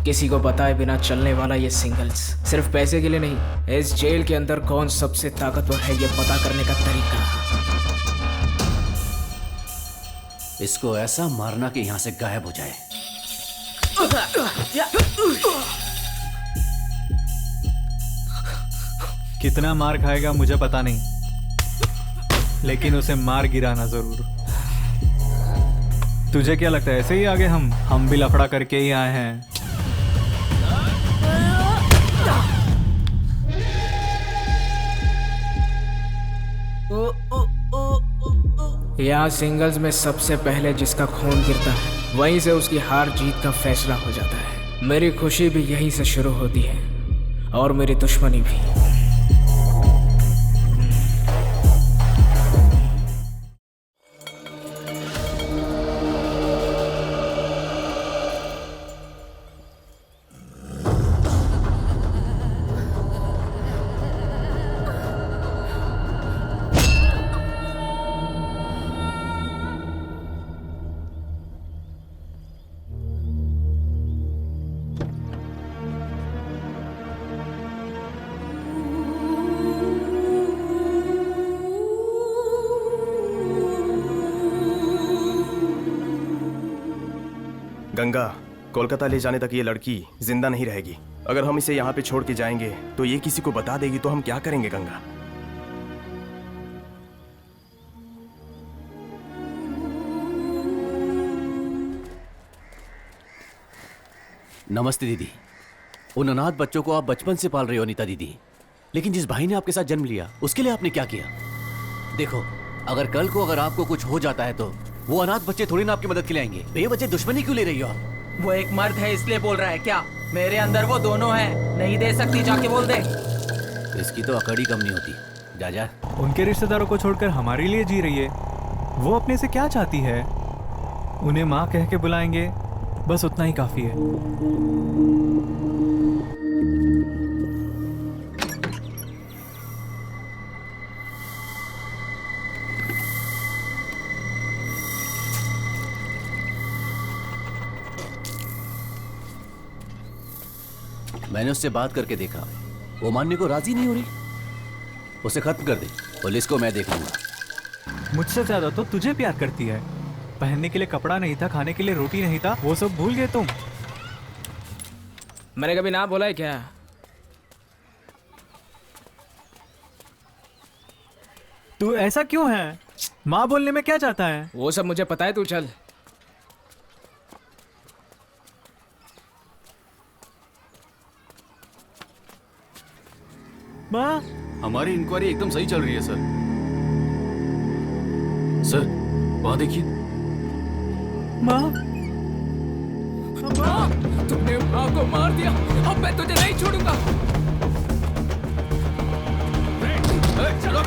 किसी को बताए बिना चलने वाला ये सिंगल्स सिर्फ पैसे के लिए नहीं, इस जेल के अंदर कौन सबसे ताकतवर है ये पता करने का तरीका। इसको ऐसा मारना कि यहां से गायब हो जाए। कितना मार खाएगा मुझे पता नहीं, लेकिन उसे मार गिराना जरूर। तुझे क्या लगता है ऐसे ही आगे हम भी लफड़ा करके ही आए हैं। यहाँ सिंगल्स में सबसे पहले जिसका खून गिरता है वहीं से उसकी हार जीत का फैसला हो जाता है। मेरी खुशी भी यहीं से शुरू होती है और मेरी दुश्मनी भी। गंगा, कोलकाता ले जाने तक ये लड़की जिंदा नहीं रहेगी। अगर हम इसे यहाँ पे छोड़ के जाएंगे तो ये किसी को बता देगी, तो हम क्या करेंगे गंगा? नमस्ते दीदी। उन अनाथ बच्चों को आप बचपन से पाल रहे हो अनीता दीदी, लेकिन जिस भाई ने आपके साथ जन्म लिया उसके लिए आपने क्या किया? देखो, अगर कल को अगर आपको कुछ हो जाता है तो वो अनाथ बच्चे थोड़ी ना आपकी मदद के लिए आएंगे। बेवजह दुश्मनी क्यों ले रही हो आप? वो एक मर्द है इसलिए बोल रहा है क्या? मेरे अंदर वो दोनों हैं, नहीं दे सकती, जाके बोल दे। इसकी तो अकड़ ही कम नहीं होती। जा जा। उनके रिश्तेदारों को छोड़कर हमारे लिए जी रही है। वो अपने से क्या चाहती है? उन्हें माँ कह के बुलाएंगे, बस उतना ही काफी है। मैंने उससे बात करके देखा, वो मानने को राजी नहीं हो रही। उसे खत्म कर दे, पुलिस को मैं देख लूंगा। मुझसे ज्यादा तो तुझे प्यार करती है। पहनने के लिए कपड़ा नहीं था, खाने के लिए रोटी नहीं था, वो सब भूल गए तुम। मैंने कभी ना बोला है क्या? तू ऐसा क्यों है? माँ बोलने में क्या चाहता है? वो सब मुझे पता है, तू चल। माँ, हमारी इंक्वायरी एकदम सही चल रही है सर। सर, वहां देखिए। माँ, तुमने माँ को मार दिया, अब मैं तुझे नहीं छोड़ूंगा। चलो,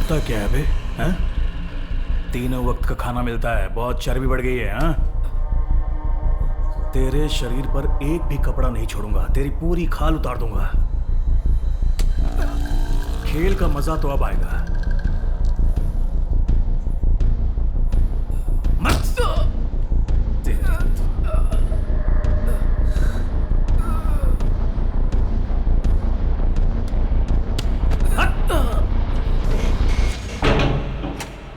होता क्या है बे? हैं? तीनों वक्त का खाना मिलता है, बहुत चर्बी बढ़ गई है। हाँ, तेरे शरीर पर एक भी कपड़ा नहीं छोड़ूंगा, तेरी पूरी खाल उतार दूंगा। खेल का मजा तो अब आएगा।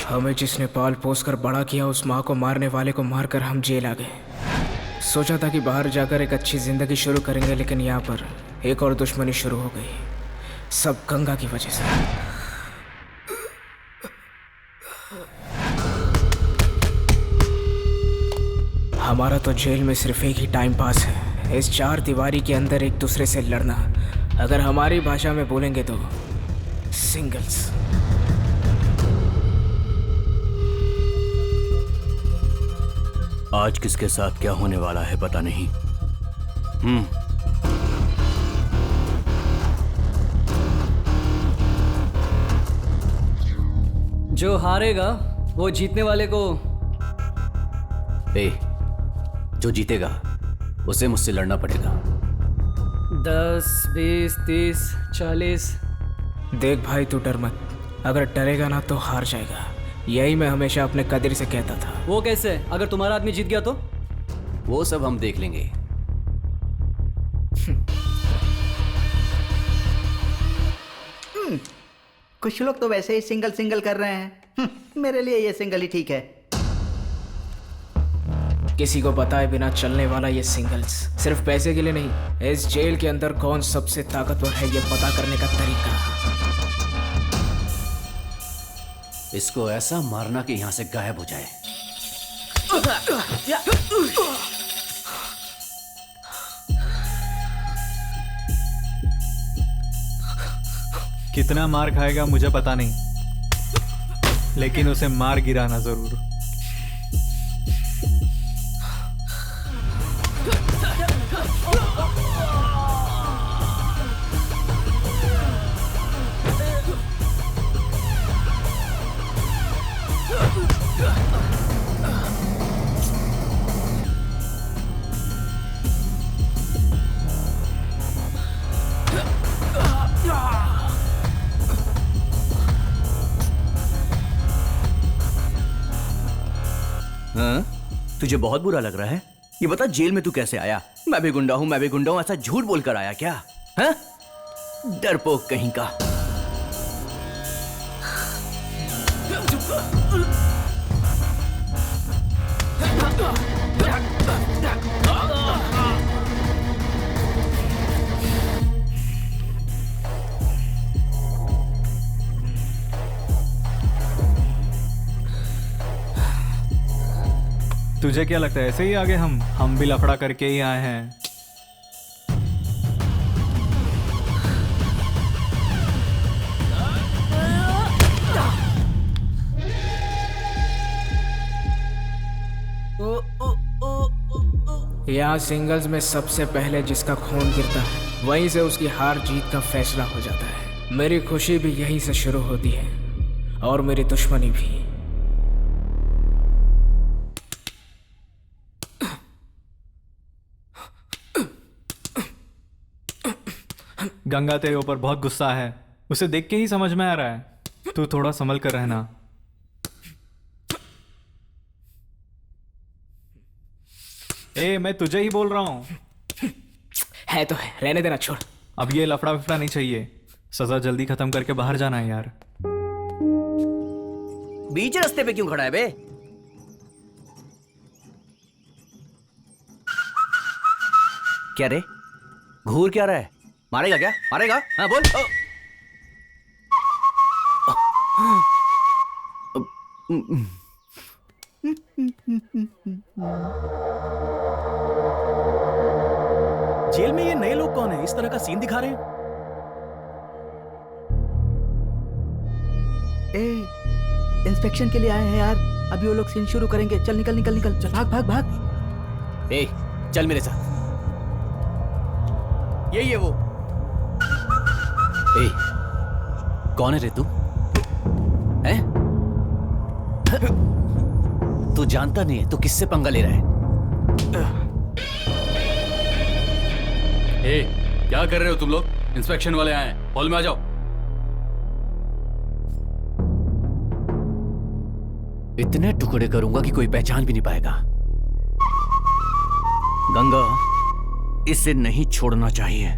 हमें जिसने पाल पोस कर बड़ा किया, उस माँ को मारने वाले को मारकर हम जेल आ गए। सोचा था कि बाहर जाकर एक अच्छी जिंदगी शुरू करेंगे, लेकिन यहाँ पर एक और दुश्मनी शुरू हो गई। सब गंगा की वजह से। हमारा तो जेल में सिर्फ एक ही टाइम पास है, इस चार दीवारी के अंदर एक दूसरे से लड़ना। अगर हमारी भाषा में बोलेंगे तो सिंगल्स। आज किसके साथ क्या होने वाला है पता नहीं। जो हारेगा वो जीतने वाले को। जो जीतेगा उसे मुझसे लड़ना पड़ेगा। 10, 20, 30, 40। देख भाई, तू डर मत। अगर डरेगा ना तो हार जाएगा। यही मैं हमेशा अपने कदर से कहता था। वो कैसे? अगर तुम्हारा आदमी जीत गया तो? वो सब हम देख लेंगे। कुछ लोग तो वैसे ही सिंगल सिंगल कर रहे हैं। मेरे लिए ये सिंगल ही ठीक है। किसी को बताए बिना चलने वाला ये सिंगल्स सिर्फ पैसे के लिए नहीं, इस जेल के अंदर कौन सबसे ताकतवर है ये पता करने का तरीका। इसको ऐसा मारना कि यहां से गायब हो जाए। कितना मार खाएगा मुझे पता नहीं, लेकिन उसे मार गिराना जरूर। तुझे बहुत बुरा लग रहा है? ये बता, जेल में तू कैसे आया? मैं भी गुंडा हूं, ऐसा झूठ बोलकर आया क्या? हाँ? डरपोक कहीं का। तुझे क्या लगता है ऐसे ही आगे हम भी लफड़ा करके ही आए हैं? यहाँ सिंगल्स में सबसे पहले जिसका खून गिरता है, वहीं से उसकी हार जीत का फैसला हो जाता है। मेरी खुशी भी यहीं से शुरू होती है और मेरी दुश्मनी भी। गंगा तेरे ऊपर बहुत गुस्सा है, उसे देख के ही समझ में आ रहा है। तू थोड़ा संभल कर रहना। मैं तुझे ही बोल रहा हूं। है तो है, रहने देना, छोड़। अब ये लफड़ा विफड़ा नहीं चाहिए, सजा जल्दी खत्म करके बाहर जाना है यार। बीच रास्ते पे क्यों खड़ा है बे? क्या रे, घूर क्या रहा है? मारेगा क्या? मारेगा? हाँ बोल। जेल में ये नए लोग कौन है? इस तरह का सीन दिखा रहे हैं। इंस्पेक्शन के लिए आए हैं यार। अभी वो लोग सीन शुरू करेंगे। चल निकल निकल निकल, चल भाग भाग भाग। चल मेरे साथ। यही है वो। कौन है रे तू? हैं? तू जानता नहीं है तो किससे पंगा ले रहा है? ए, क्या कर रहे हो तुम लोग? इंस्पेक्शन वाले आए हैं, हॉल में आ जाओ। इतने टुकड़े करूंगा कि कोई पहचान भी नहीं पाएगा। गंगा, इसे नहीं छोड़ना चाहिए।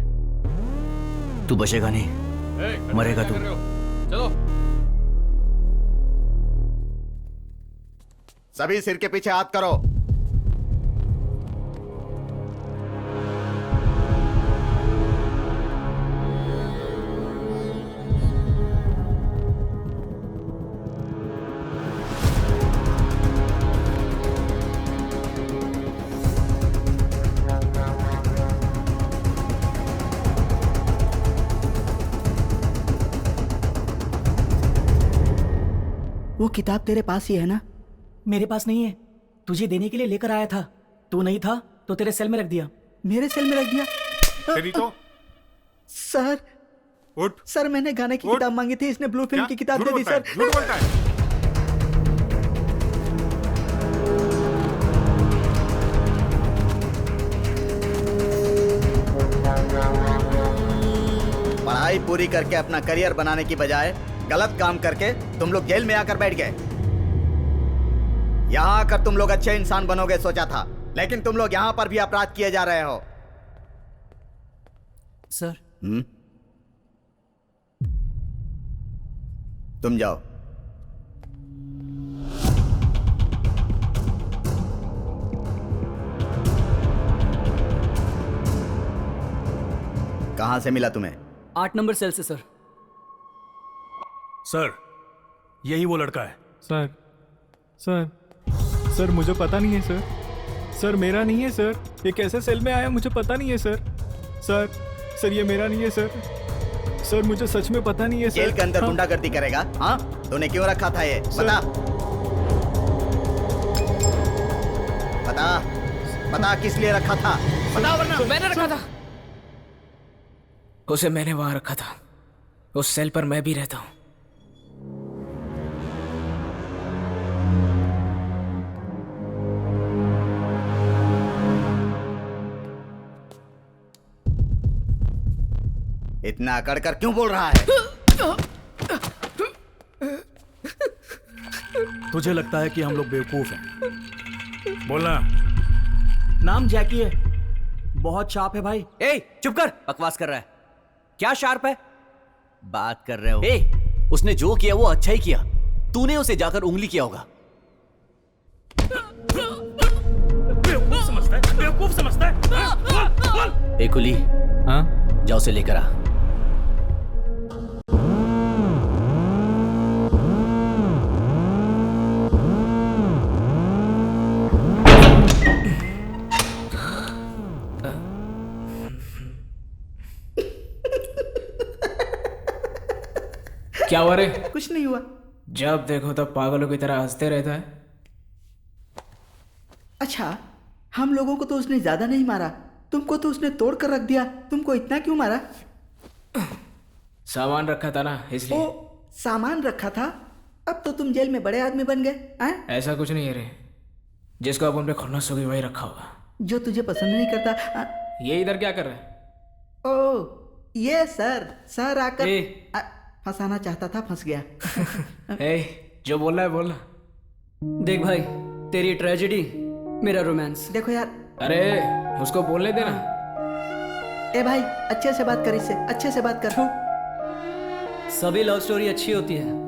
तू बचेगा नहीं, मरेगा तू। चलो। सभी सिर के पीछे हाथ करो। वो किताब तेरे पास ही है ना? मेरे पास नहीं है, तुझे देने के लिए लेकर आया था। तू नहीं था तो तेरे सेल में रख दिया। मेरे सेल में रख दिया? तेरी तो सर, उठ। सर मैंने गाने की किताब मांगी थी, इसने ब्लू फिल्म की किताब दे दी सर। झूठ बोलता है। पढ़ाई पूरी करके अपना करियर बनाने की बजाय गलत काम करके तुम लोग जेल में आकर बैठ गए। यहां आकर तुम लोग अच्छे इंसान बनोगे सोचा था, लेकिन तुम लोग यहां पर भी अपराध किए जा रहे हो। सर। तुम जाओ। कहां से मिला तुम्हें? 8 नंबर सेल से सर। सर, यही वो लड़का है। सर सर सर मुझे पता नहीं है सर। सर मेरा नहीं है सर। ये कैसे सेल में आया मुझे पता नहीं है सर। सर सर ये मेरा नहीं है सर। सर मुझे सच में पता नहीं है सर। जेल के अंदर गुंडागर्दी करेगा? हाँ, तूने क्यों रखा था ये? बता बता बता, किस लिए रखा था? बता वरना। मैंने रखा था उसे, मैंने वहां रखा था। उस सेल पर मैं भी रहता हूं। इतना अकड़ कर क्यों बोल रहा है? तुझे लगता है कि हम लोग बेवकूफ हैं? बोलना। नाम जैकी है, बहुत शार्प है भाई। ए, चुप कर, बकवास कर रहा है। क्या शार्प है? बात कर रहे हो? ए, उसने जो किया वो अच्छा ही किया। तूने उसे जाकर उंगली किया होगा। बेवकूफ समझता है, बेवकूफ समझता है। ए कुली, हाँ जाओ उसे लेकर आ। क्या हुआ रे? कुछ नहीं हुआ। जब देखो तब पागलों की तरह हंसते रहता है। अच्छा, हम लोगों को तो उसने ज्यादा नहीं मारा, तुमको तो उसने तोड़ कर रख दिया। तुमको इतना क्यों मारा? सामान रखा था ना, इसलिए। ओ, सामान रखा था? अब तो तुम जेल में बड़े आदमी बन गए हैं? ऐसा कुछ नहीं है रे, जिसको अब उनपे खुन्नस होगी वही रखा होगा। जो तुझे पसंद नहीं करता। ये इधर क्या कर रहा है? ओ, ये सर आकर ए। फंसाना चाहता था, फंस गया। ए, जो बोल रहा है बोलना। देख भाई, तेरी ट्रेजेडी, मेरा रोमांस। देखो यार। अरे उसको बोलने देना। ए भाई, अच्छे से बात कर, इससे अच्छे से बात कर। सभी लव स्टोरी अच्छी होती है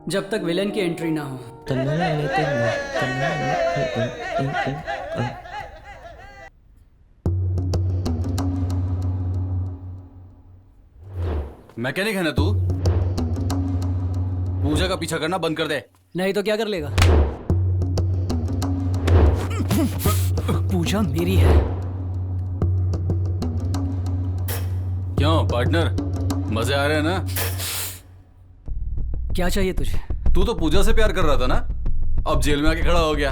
जब तक विलेन की एंट्री ना हो। मैकेनिक है ना तू? पूजा का पीछा करना बंद कर दे। नहीं तो क्या कर लेगा? पूजा मेरी है। क्यों पार्टनर, मजे आ रहे हैं ना? क्या चाहिए तुझे? तू तो पूजा से प्यार कर रहा था ना, अब जेल में आके खड़ा हो गया।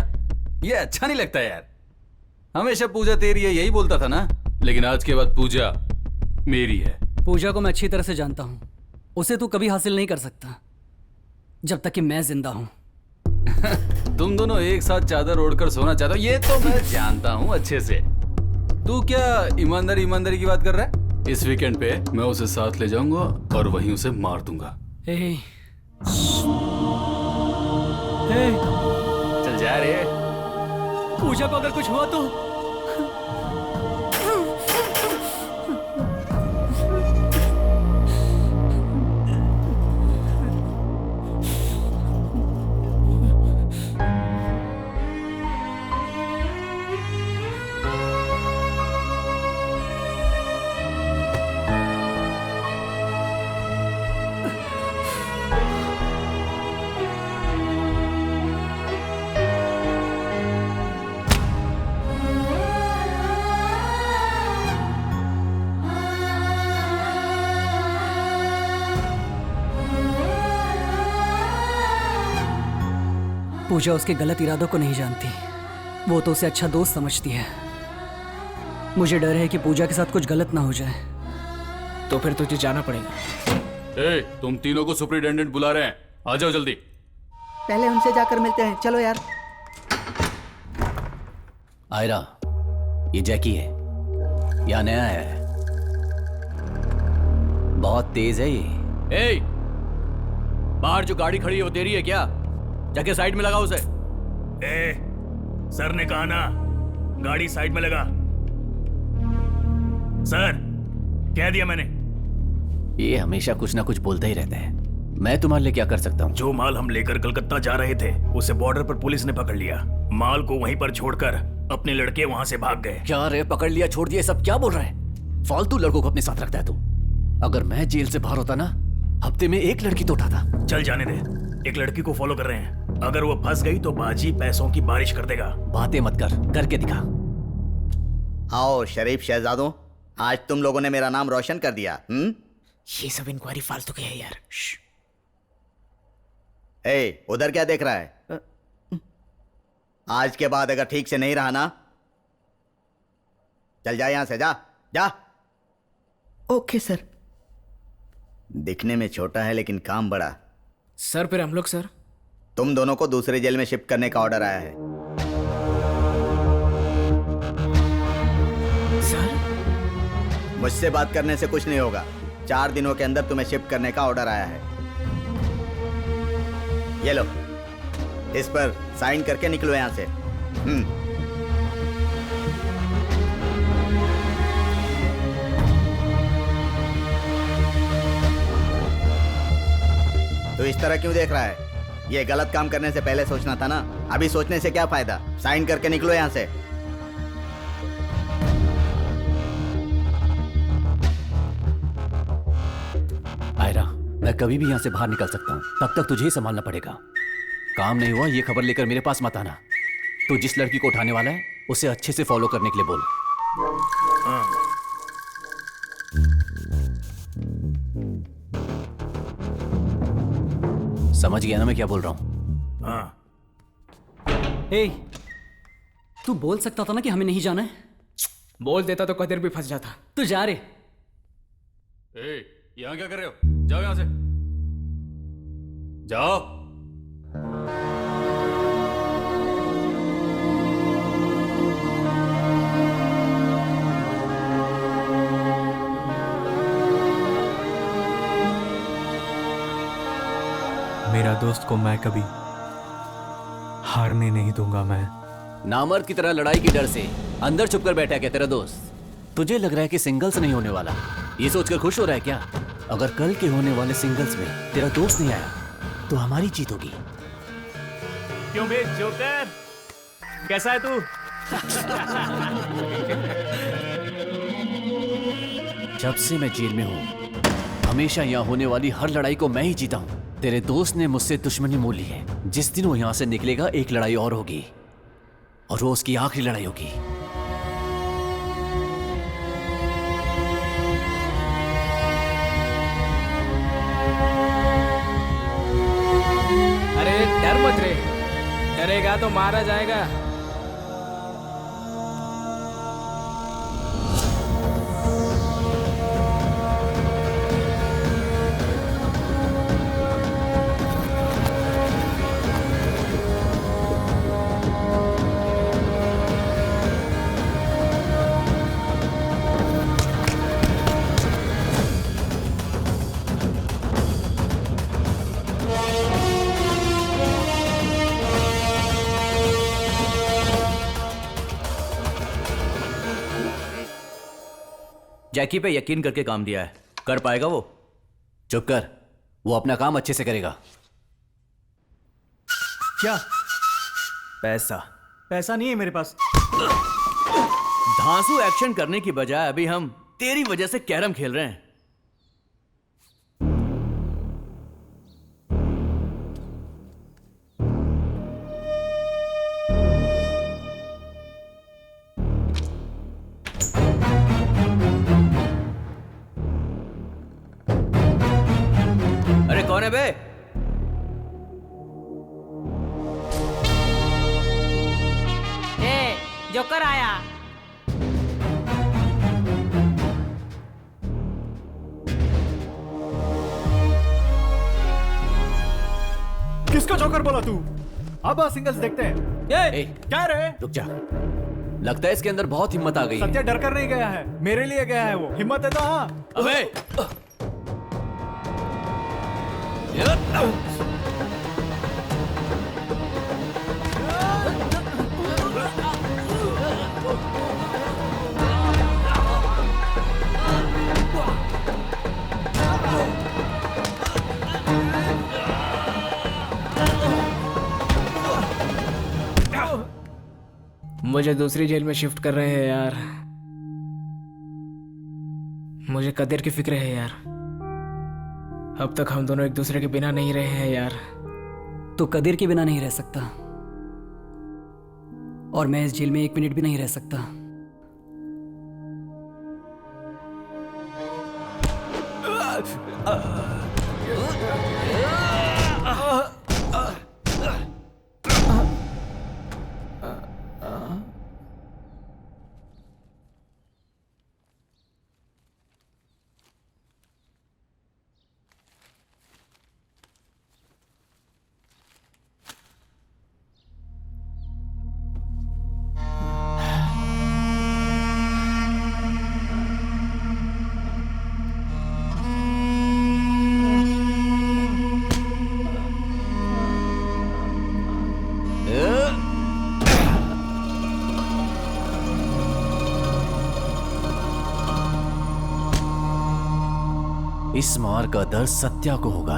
ये अच्छा नहीं लगता यार। हमेशा पूजा तेरी है यही बोलता था ना, लेकिन आज के बाद पूजा मेरी है। पूजा को मैं अच्छी तरह से जानता हूं, उसे तू कभी हासिल नहीं कर सकता। जब तक कि मैं जिंदा हूं। तुम दोनों एक साथ चादर ओढ़कर सोना चाहते हो, ये तो मैं जानता हूँ अच्छे से। तू क्या ईमानदारी ईमानदारी की बात कर रहा है? इस वीकेंड पे मैं उसे साथ ले जाऊंगा और वहीं उसे मार दूंगा। हे, चल जा रे। पूजा को अगर कुछ हुआ तो? पूजा उसके गलत इरादों को नहीं जानती, वो तो उसे अच्छा दोस्त समझती है। मुझे डर है कि पूजा के साथ कुछ गलत ना हो जाए। तो फिर तुझे जाना पड़ेगा। ए, तुम तीनों को सुपरिटेंडेंट बुला रहे हैं, आ जाओ जल्दी। पहले उनसे जाकर मिलते हैं, चलो यार। आयरा, ये जैकी है, यहाँ नया है, बहुत तेज है ये। ए, बाहर जो गाड़ी खड़ी है वो तेरी है क्या? जाके साइड में लगा उसे। ए, सर ने कहा ना गाड़ी साइड में लगा। सर, कह दिया मैंने। ये हमेशा कुछ ना कुछ बोलता ही रहता है। मैं तुम्हारे लिए क्या कर सकता हूँ? जो माल हम लेकर कलकत्ता जा रहे थे उसे बॉर्डर पर पुलिस ने पकड़ लिया। माल को वहीं पर छोड़कर अपने लड़के वहां से भाग गए। क्या रे, पकड़ लिया छोड़ दिया, सब क्या बोल रहा है? फालतू लड़कों को अपने साथ रखता है तू। अगर मैं जेल से बाहर होता ना, हफ्ते में एक लड़की तो उठाता। चल जाने दे, एक लड़की को फॉलो कर रहे हैं। अगर वो फंस गई तो बाजी पैसों की बारिश कर देगा। बातें मत कर, करके दिखा। आओ शरीफ शहजादों, आज तुम लोगों ने मेरा नाम रोशन कर दिया। ये सब इंक्वायरी फालतू की है यार। ए, उधर क्या देख रहा है? आज के बाद अगर ठीक से नहीं रहा ना, चल जा यहां से, जा जा। Okay sir. दिखने में छोटा है लेकिन काम बड़ा। सर फिर हम लोग सर? तुम दोनों को दूसरे जेल में शिफ्ट करने का ऑर्डर आया है। सर मुझसे बात करने से कुछ नहीं होगा। 4 दिनों के अंदर तुम्हें शिफ्ट करने का ऑर्डर आया है। ये लो, इस पर साइन करके निकलो यहां से। तो इस तरह क्यों देख रहा है? ये गलत काम करने से पहले सोचना था ना। अभी सोचने से क्या फायदा? साइन करके निकलो यहां से। आयरा, मैं कभी भी यहाँ से बाहर निकल सकता हूँ, तब तक तुझे ही संभालना पड़ेगा। काम नहीं हुआ ये खबर लेकर मेरे पास मत आना। तो जिस लड़की को उठाने वाला है उसे अच्छे से फॉलो करने के लिए बोल। समझ गया ना मैं क्या बोल रहा हूँ? हाँ। हे, तू बोल सकता था ना कि हमें नहीं जाना है। बोल देता तो कदर भी फंस जाता। तू जा रे। ए, यहाँ क्या कर रहे हो? जाओ यहाँ से, जाओ। मेरा दोस्त को मैं कभी हारने नहीं दूंगा। मैं नामर्द की तरह लड़ाई के डर से अंदर छुपकर बैठा है क्या तेरा दोस्त? तुझे लग रहा है कि सिंगल्स नहीं होने वाला, ये सोचकर खुश हो रहा है क्या? अगर कल के होने वाले सिंगल्स में तेरा दोस्त नहीं आया तो हमारी जीत होगी। क्यों बे जोकर, कैसा है तू? जब से मैं जेल में हूँ हमेशा यहाँ होने वाली हर लड़ाई को मैं ही जीता हूँ। तेरे दोस्त ने मुझसे दुश्मनी मोल ली है। जिस दिन वो यहाँ से निकलेगा एक लड़ाई और होगी और वो उसकी आखिरी लड़ाई होगी। अरे डर मत रे, डरेगा तो मारा जाएगा। जैकी पे यकीन करके काम दिया है, कर पाएगा वो? चुप कर, वो अपना काम अच्छे से करेगा। क्या? पैसा। पैसा नहीं है मेरे पास। धांसू एक्शन करने की बजाय अभी हम तेरी वजह से कैरम खेल रहे हैं। अरे कौन है बे? जोकर आया। किसको जोकर बोला तू? अब सिंगल्स देखते हैं। ए, क्या रे? रुक जा, लगता है इसके अंदर बहुत हिम्मत आ गई है। सत्या डर कर नहीं गया है, मेरे लिए गया है वो। हिम्मत है तो हाँ। अबे मुझे दूसरी जेल में शिफ्ट कर रहे हैं यार। मुझे कदर की फिक्र है यार। अब तक हम दोनों एक दूसरे के बिना नहीं रहे हैं यार। तो कदीर के बिना नहीं रह सकता, और मैं इस जेल में 1 मिनट भी नहीं रह सकता। इस मार का दर्द सत्या को होगा।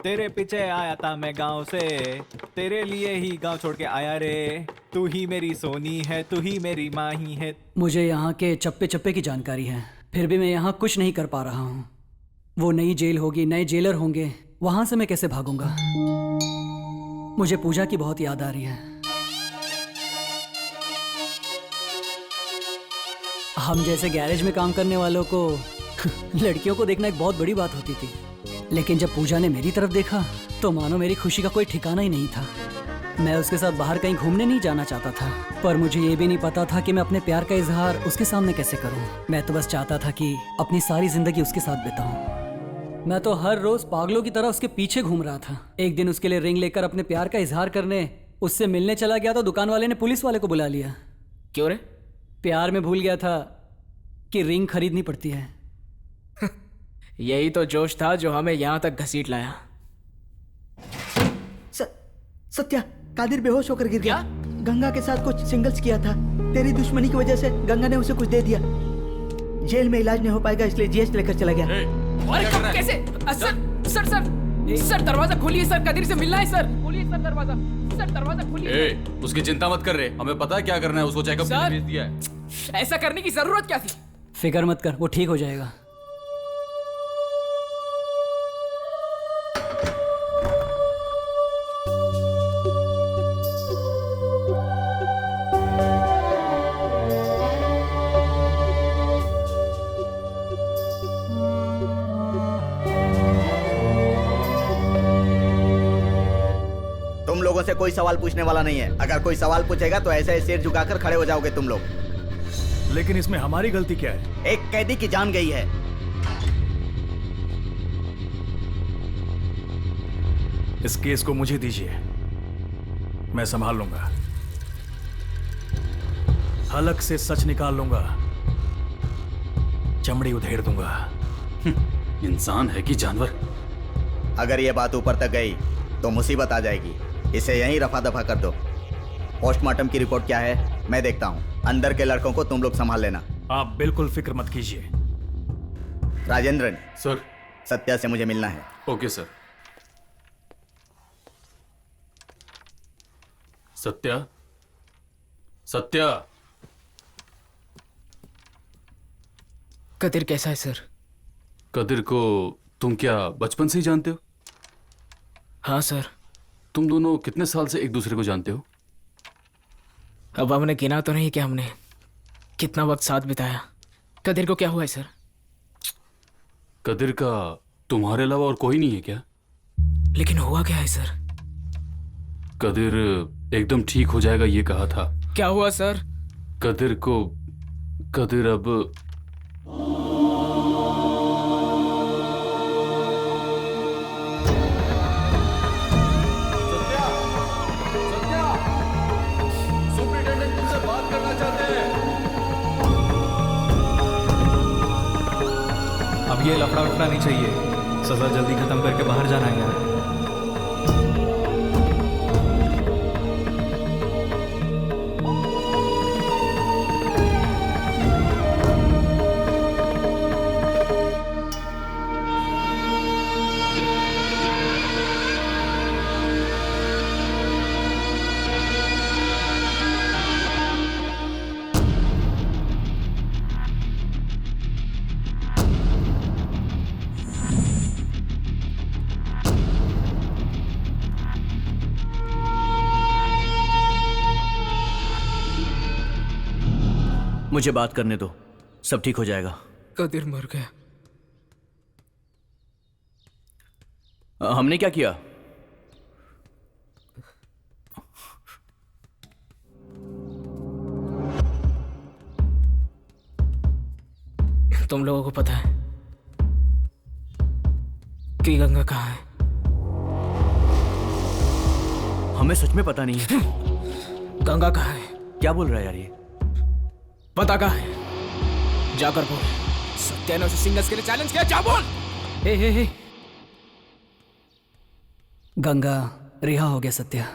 तेरे पीछे आया था मैं गांव से, तेरे लिए ही गांव छोड़ के आया रे। तू ही मेरी सोनी है, तू ही मेरी माही है। मुझे यहाँ के चप्पे चप्पे की जानकारी है, फिर भी मैं यहाँ कुछ नहीं कर पा रहा हूँ। वो नई जेल होगी, नए जेलर होंगे, वहां से मैं कैसे भागूंगा? मुझे पूजा की बहुत याद आ रही है। हम जैसे गैरेज में काम करने वालों को लड़कियों को देखना एक बहुत बड़ी बात होती थी, लेकिन जब पूजा ने मेरी तरफ देखा तो मानो मेरी खुशी का कोई ठिकाना ही नहीं था। मैं उसके साथ बाहर कहीं घूमने नहीं जाना चाहता था, पर मुझे ये भी नहीं पता था कि मैं अपने प्यार का इजहार उसके सामने कैसे करूं। मैं तो बस चाहता था कि अपनी सारी जिंदगी उसके साथ बिताऊं। मैं तो हर रोज पागलों की तरह उसके पीछे घूम रहा था। एक दिन उसके लिए रिंग लेकर अपने प्यार का इजहार करने उससे मिलने चला गया तो दुकान वाले ने पुलिस वाले को बुला लिया। क्यों रे? प्यार में भूल गया था कि रिंग खरीदनी पड़ती है। यही तो जोश था जो हमें यहाँ तक घसीट लाया। सत्या, कादिर बेहोश होकर गिर गया। गंगा के साथ कुछ सिंगल्स किया था। तेरी दुश्मनी की वजह से गंगा ने उसे कुछ दे दिया। जेल में इलाज नहीं हो पाएगा, इसलिए जीएस लेकर चला गया। अरे कैसे? सर दरवाजा खोलिए सर, कदीर से मिलना है सर। खोलिए सर दरवाजा, सर दरवाजा खोलिए। उसकी चिंता मत कर रहे, हमें पता है क्या करना है। उसको चेकअप के लिए भेज दिया है। ऐसा करने की जरूरत क्या थी? फिक्र मत कर, वो ठीक हो जाएगा। से कोई सवाल पूछने वाला नहीं है। अगर कोई सवाल पूछेगा तो ऐसे सिर झुकाकर खड़े हो जाओगे तुम लोग। लेकिन इसमें हमारी गलती क्या है? एक कैदी की जान गई है। इस केस को मुझे दीजिए, मैं संभाल लूंगा। हलक से सच निकाल लूंगा। चमड़ी उधेड़ दूंगा। इंसान है कि जानवर? अगर ये बात ऊपर तक गई तो मुसीबत आ जाएगी। इसे यहीं रफा दफा कर दो। पोस्टमार्टम की रिपोर्ट क्या है मैं देखता हूँ। अंदर के लड़कों को तुम लोग संभाल लेना। आप बिल्कुल फिक्र मत कीजिए। राजेंद्रन, सर। सत्या से मुझे मिलना है। Okay sir. सत्या, सत्या। कदीर कैसा है सर? कदीर को तुम क्या बचपन से ही जानते हो? हाँ सर। तुम दोनों कितने साल से एक दूसरे को जानते हो? अब हमने गिना तो नहीं कि हमने कितना वक्त साथ बिताया। कदीर को क्या हुआ है सर? कदीर का तुम्हारे अलावा और कोई नहीं है क्या? लेकिन हुआ क्या है सर? कदीर एकदम ठीक हो जाएगा ये कहा था। क्या हुआ सर? कदीर अब सुपरिटेंडेंट तुमसे बात करना चाहते हैं। अब ये लफड़ा वफड़ा नहीं चाहिए। सजा जल्दी खत्म करके बाहर जाना है यार। मुझे बात करने दो, सब ठीक हो जाएगा। कदीर मर गया। हमने क्या किया? तुम लोगों को पता है कि गंगा कहाँ है? हमें सच में पता नहीं है। गंगा कहाँ है? क्या बोल रहा है यार ये? पता कहाँ है? जाकर बोल। सत्या ने उसे सिंगल्स के लिए चैलेंज किया। जा बोल। हे। गंगा रिहा हो गया सत्या।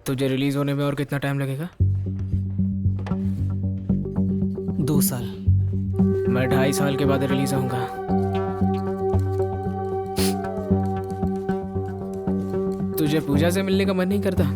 तुझे रिलीज होने में और कितना टाइम लगेगा? 2 साल। मैं 2.5 साल के बाद रिलीज होऊंगा। तुझे पूजा से मिलने का मन नहीं करता?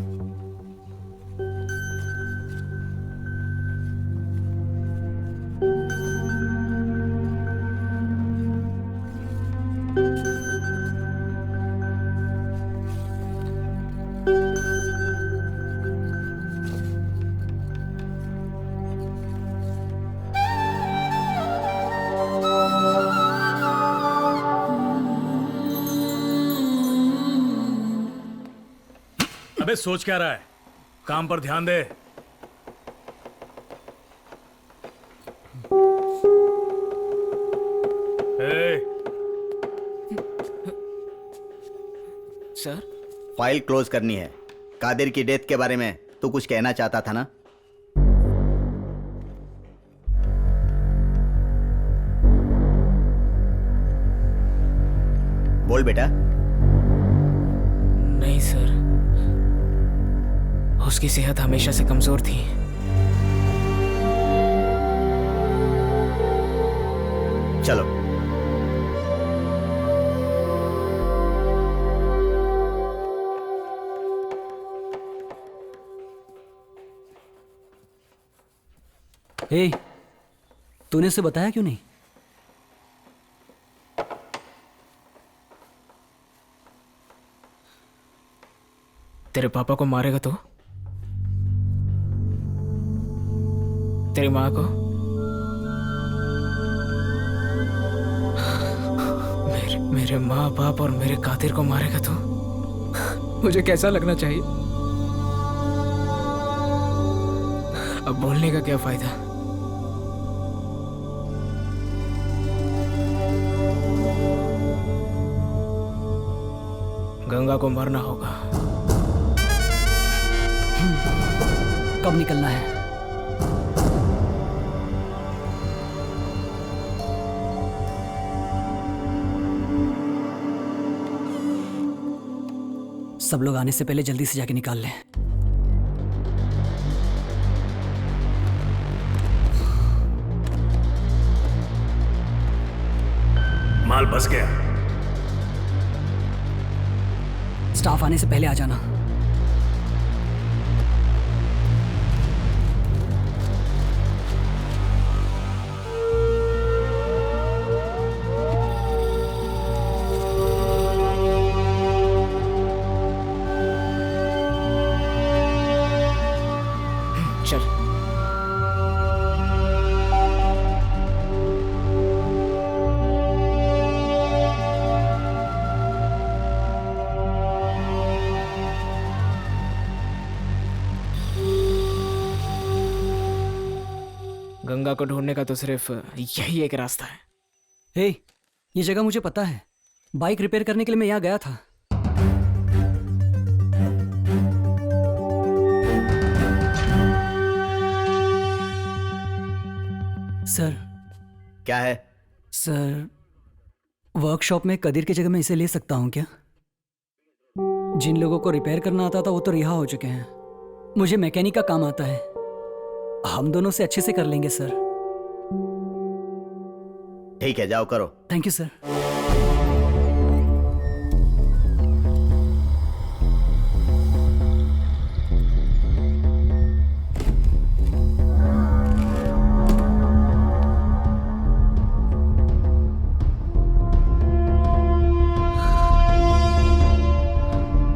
अबे सोच क्या रहा है? काम पर ध्यान दे। सर, फाइल क्लोज करनी है। कादिर की डेथ के बारे में तू कुछ कहना चाहता था ना? बोल बेटा। नहीं सर, उसकी सेहत हमेशा से कमजोर थी। चलो। हे, तूने उसे बताया क्यों नहीं? तेरे पापा को मारेगा तो? तेरी माँ को? मेरे माँ बाप और मेरे कातिल को मारेगा तो? मुझे कैसा लगना चाहिए? अब बोलने का क्या फायदा? गंगा को मरना होगा। कब निकलना है? सब लोग आने से पहले जल्दी से जाके निकाल लें। माल बस गया। स्टाफ आने से पहले आ जाना। चल। गंगा को ढूंढने का तो सिर्फ यही एक रास्ता है। हे, ये जगह मुझे पता है। बाइक रिपेयर करने के लिए मैं यहाँ गया था। सर। क्या है? सर, वर्कशॉप में कदीर की जगह मैं इसे ले सकता हूँ क्या? जिन लोगों को रिपेयर करना आता था वो तो रिहा हो चुके हैं। मुझे मैकेनिक का काम आता है। हम दोनों से अच्छे से कर लेंगे सर। ठीक है, जाओ करो। Thank you sir.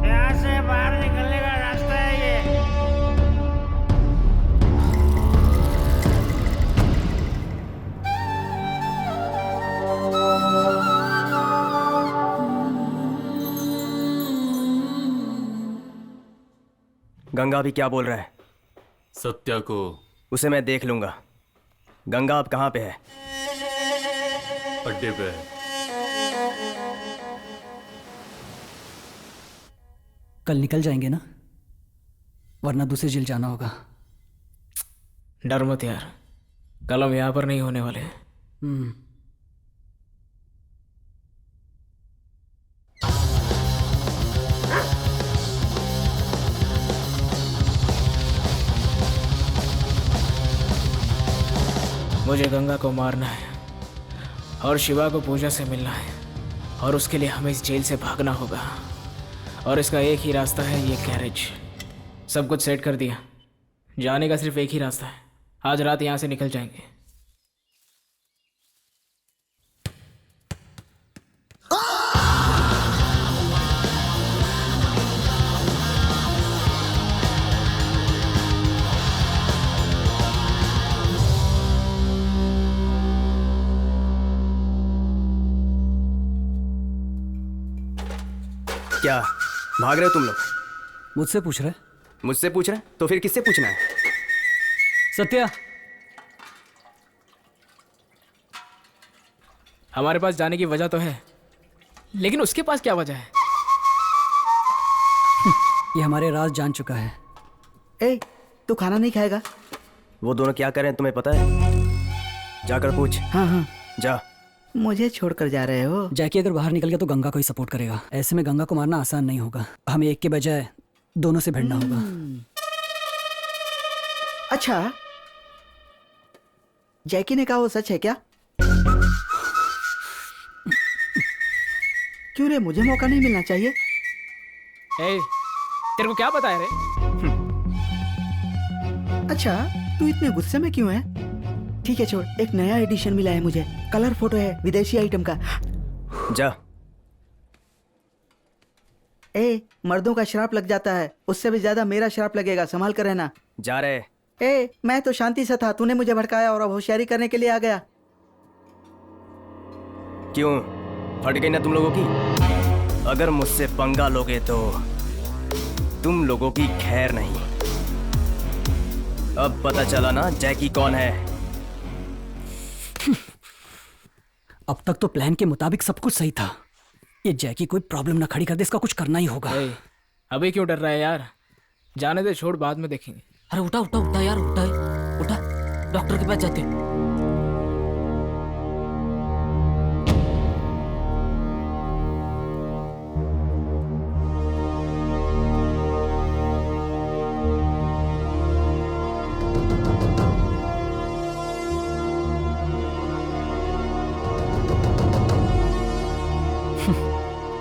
यहाँ से बाहर निकलने का रास्ता है ये। गंगा अभी क्या बोल रहा है? सत्या को उसे मैं देख लूंगा। गंगा अब कहाँ पे है? अड्डे पे है। कल निकल जाएंगे ना, वरना दूसरी जेल जाना होगा। डर मत यार, कल हम यहाँ पर नहीं होने वाले। मुझे गंगा को मारना है और शिवा को पूजा से मिलना है, और उसके लिए हमें इस जेल से भागना होगा। और इसका एक ही रास्ता है, ये गैरेज। सब कुछ सेट कर दिया, जाने का सिर्फ एक ही रास्ता है। आज रात यहाँ से निकल जाएंगे। क्या भाग रहे हो तुम लोग? मुझसे पूछ रहे? मुझसे पूछ रहे? तो फिर किससे पूछना है? सत्या, हमारे पास जाने की वजह तो है, लेकिन उसके पास क्या वजह है? ये हमारे राज जान चुका है। ए, तू खाना नहीं खाएगा? वो दोनों क्या कर रहे हैं तुम्हें पता है? जाकर पूछ। हाँ। जा। मुझे छोड़कर जा रहे हो? जैकी अगर बाहर निकल गया तो गंगा को ही सपोर्ट करेगा। ऐसे में गंगा को मारना आसान नहीं होगा। हमें एक के बजाय दोनों से भिड़ना होगा। अच्छा, जैकी ने कहा वो सच है क्या? क्यों रे, मुझे मौका नहीं मिलना चाहिए? तेरे को क्या पता है रे? अच्छा, तू इतने गुस्से में क्यों है? ठीक है छोड़, एक नया एडिशन मिला है मुझे। कलर फोटो है, विदेशी आइटम का। जा। ए, मर्दों का श्राप लग जाता है, उससे भी ज्यादा मेरा श्राप लगेगा, संभाल कर रहना। जा रहे। ए, मैं तो शांति से था, तूने मुझे भड़काया और अब होशियारी करने के लिए आ गया। क्यों, फट गई ना तुम लोगों की? अगर मुझसे पंगा लोगे तो तुम लोगों की खैर नहीं। अब पता चला ना जैकी कौन है? अब तक तो प्लान के मुताबिक सब कुछ सही था। ये जैकी कोई प्रॉब्लम ना खड़ी कर दे, इसका कुछ करना ही होगा। अभी क्यों डर रहा है यार? जाने दे, छोड़, बाद में देखेंगे। अरे उठा उठा उठा यार, उठा उठा, डॉक्टर के पास जाते।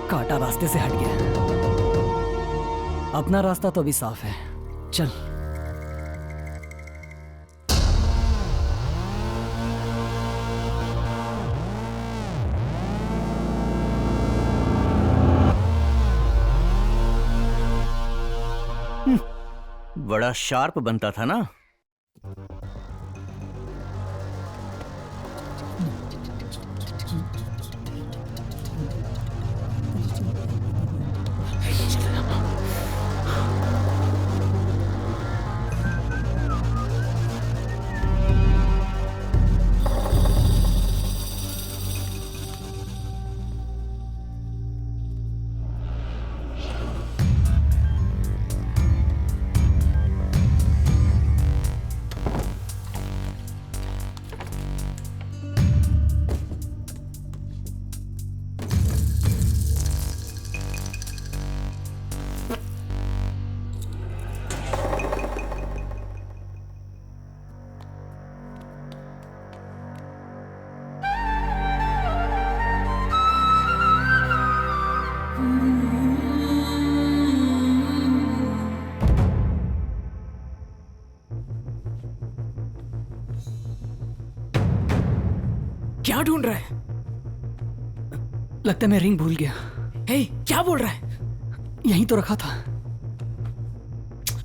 कांटा रास्ते से हट गया, अपना रास्ता तो अभी साफ है। चल। बड़ा शार्प बनता था ना। क्या ढूंढ रहा है? लगता है मैं रिंग भूल गया। हे, क्या बोल रहा है? यहीं तो रखा था।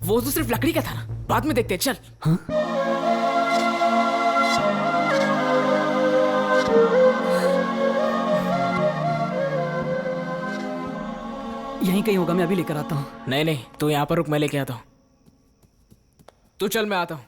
वो तो सिर्फ लकड़ी का था ना, बाद में देखते हैं, चल। हाँ? यहीं कहीं होगा, मैं अभी लेकर आता हूँ। नहीं नहीं, तू यहाँ पर रुक, मैं लेके आता हूँ। तू चल, मैं आता हूँ।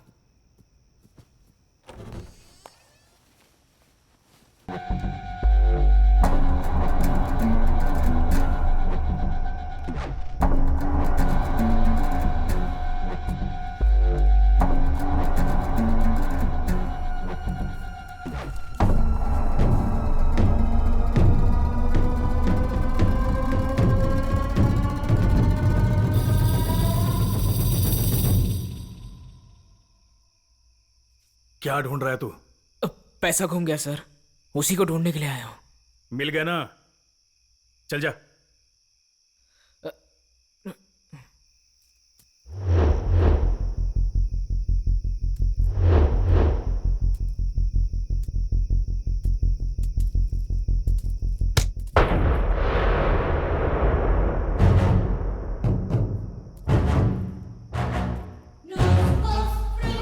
क्या ढूंढ रहा है तू? पैसा घूम गया सर, उसी को ढूंढने के लिए आया हूं। मिल गया ना? चल जा।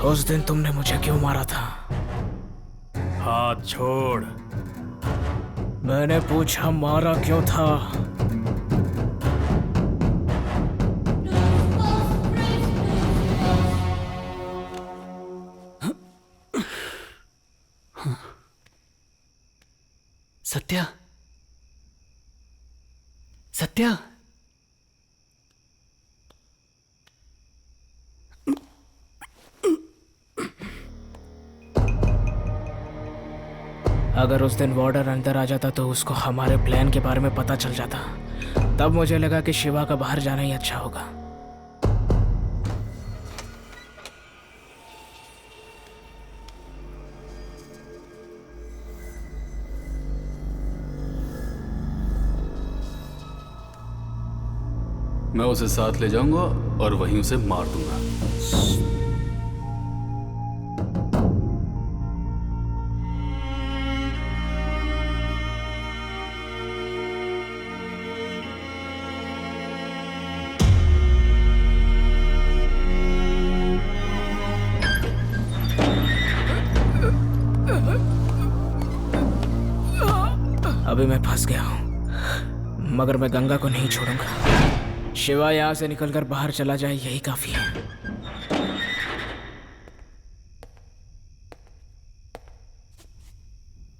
उस दिन तुमने मुझे क्यों मारा था? हाथ छोड़। मैंने पूछा मारा क्यों था? सत्या, सत्या, अगर उस दिन वार्डर अंदर आ जाता तो उसको हमारे प्लान के बारे में पता चल जाता। तब मुझे लगा कि शिवा का बाहर जाना ही अच्छा होगा। मैं उसे साथ ले जाऊंगा और वहीं उसे मार दूंगा। मैं फंस गया हूँ, मगर मैं गंगा को नहीं छोड़ूंगा। शिवा यहाँ से निकलकर बाहर चला जाए, यही काफी है।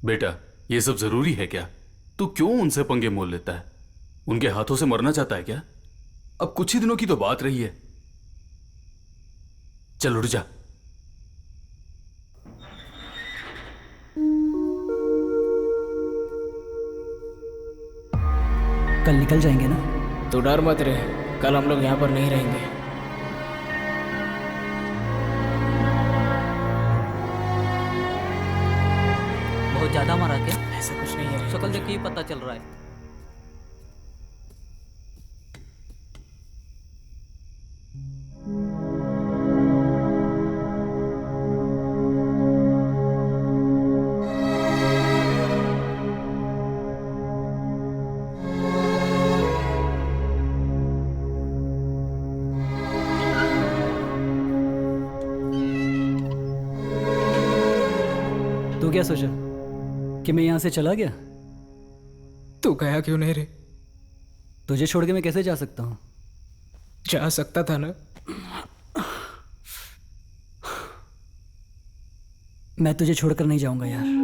बेटा, ये सब जरूरी है क्या? तू क्यों उनसे पंगे मोल लेता है? उनके हाथों से मरना चाहता है क्या? अब कुछ ही दिनों की तो बात रही है। चल उठ जा। कल निकल जाएंगे ना? तू डर मत रे, कल हम लोग यहाँ पर नहीं रहेंगे। बहुत ज्यादा मारा क्या? ऐसा कुछ नहीं है। शक्ल देख के ही पता चल रहा है। तू क्या सोचा कि मैं यहाँ से चला गया? तू गया क्यों नहीं रे? तुझे छोड़ के मैं कैसे जा सकता हूँ? जा सकता था ना। मैं तुझे छोड़कर नहीं जाऊंगा यार।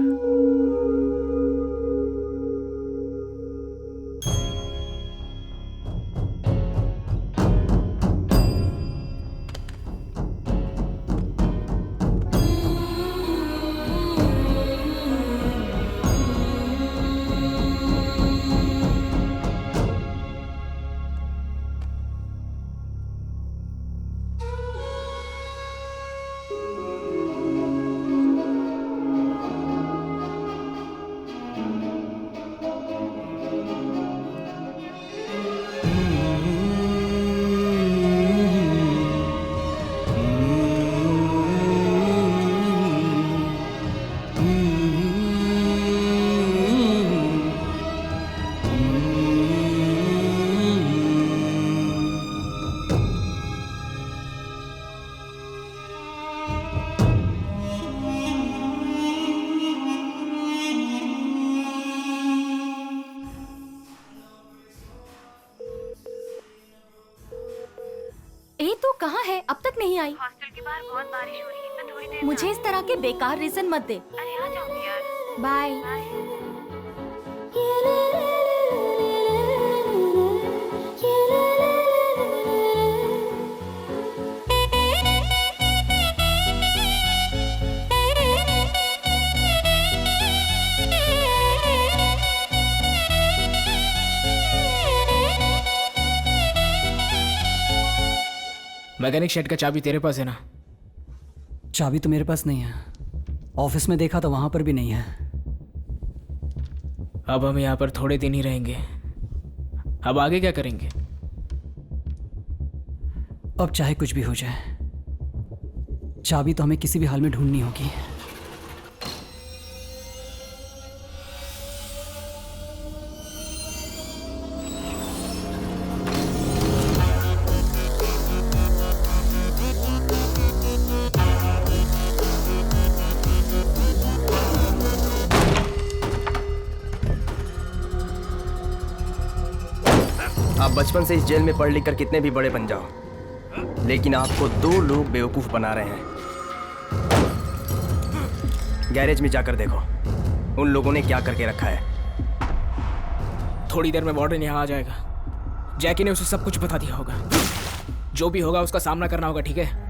कहाँ है? अब तक नहीं आई। हॉस्टल के बाहर बहुत बारिश हो रही है, मैं थोड़ी देर मुझे इस तरह के बेकार रीजन मत दे। अरे आ जाऊंगी यार। बाय। मैकेनिक शेड का चाबी तेरे पास है ना? चाबी तो मेरे पास नहीं है। ऑफिस में देखा तो वहां पर भी नहीं है। अब हम यहाँ पर थोड़े दिन ही रहेंगे। अब आगे क्या करेंगे? अब चाहे कुछ भी हो जाए, चाबी तो हमें किसी भी हाल में ढूंढनी होगी। आप बचपन से इस जेल में पढ़ लिख कर कितने भी बड़े बन जाओ, लेकिन आपको दो लोग बेवकूफ बना रहे हैं। गैरेज में जाकर देखो उन लोगों ने क्या करके रखा है। थोड़ी देर में वार्डन यहाँ आ जाएगा। जैकी ने उसे सब कुछ बता दिया होगा। जो भी होगा उसका सामना करना होगा, ठीक है?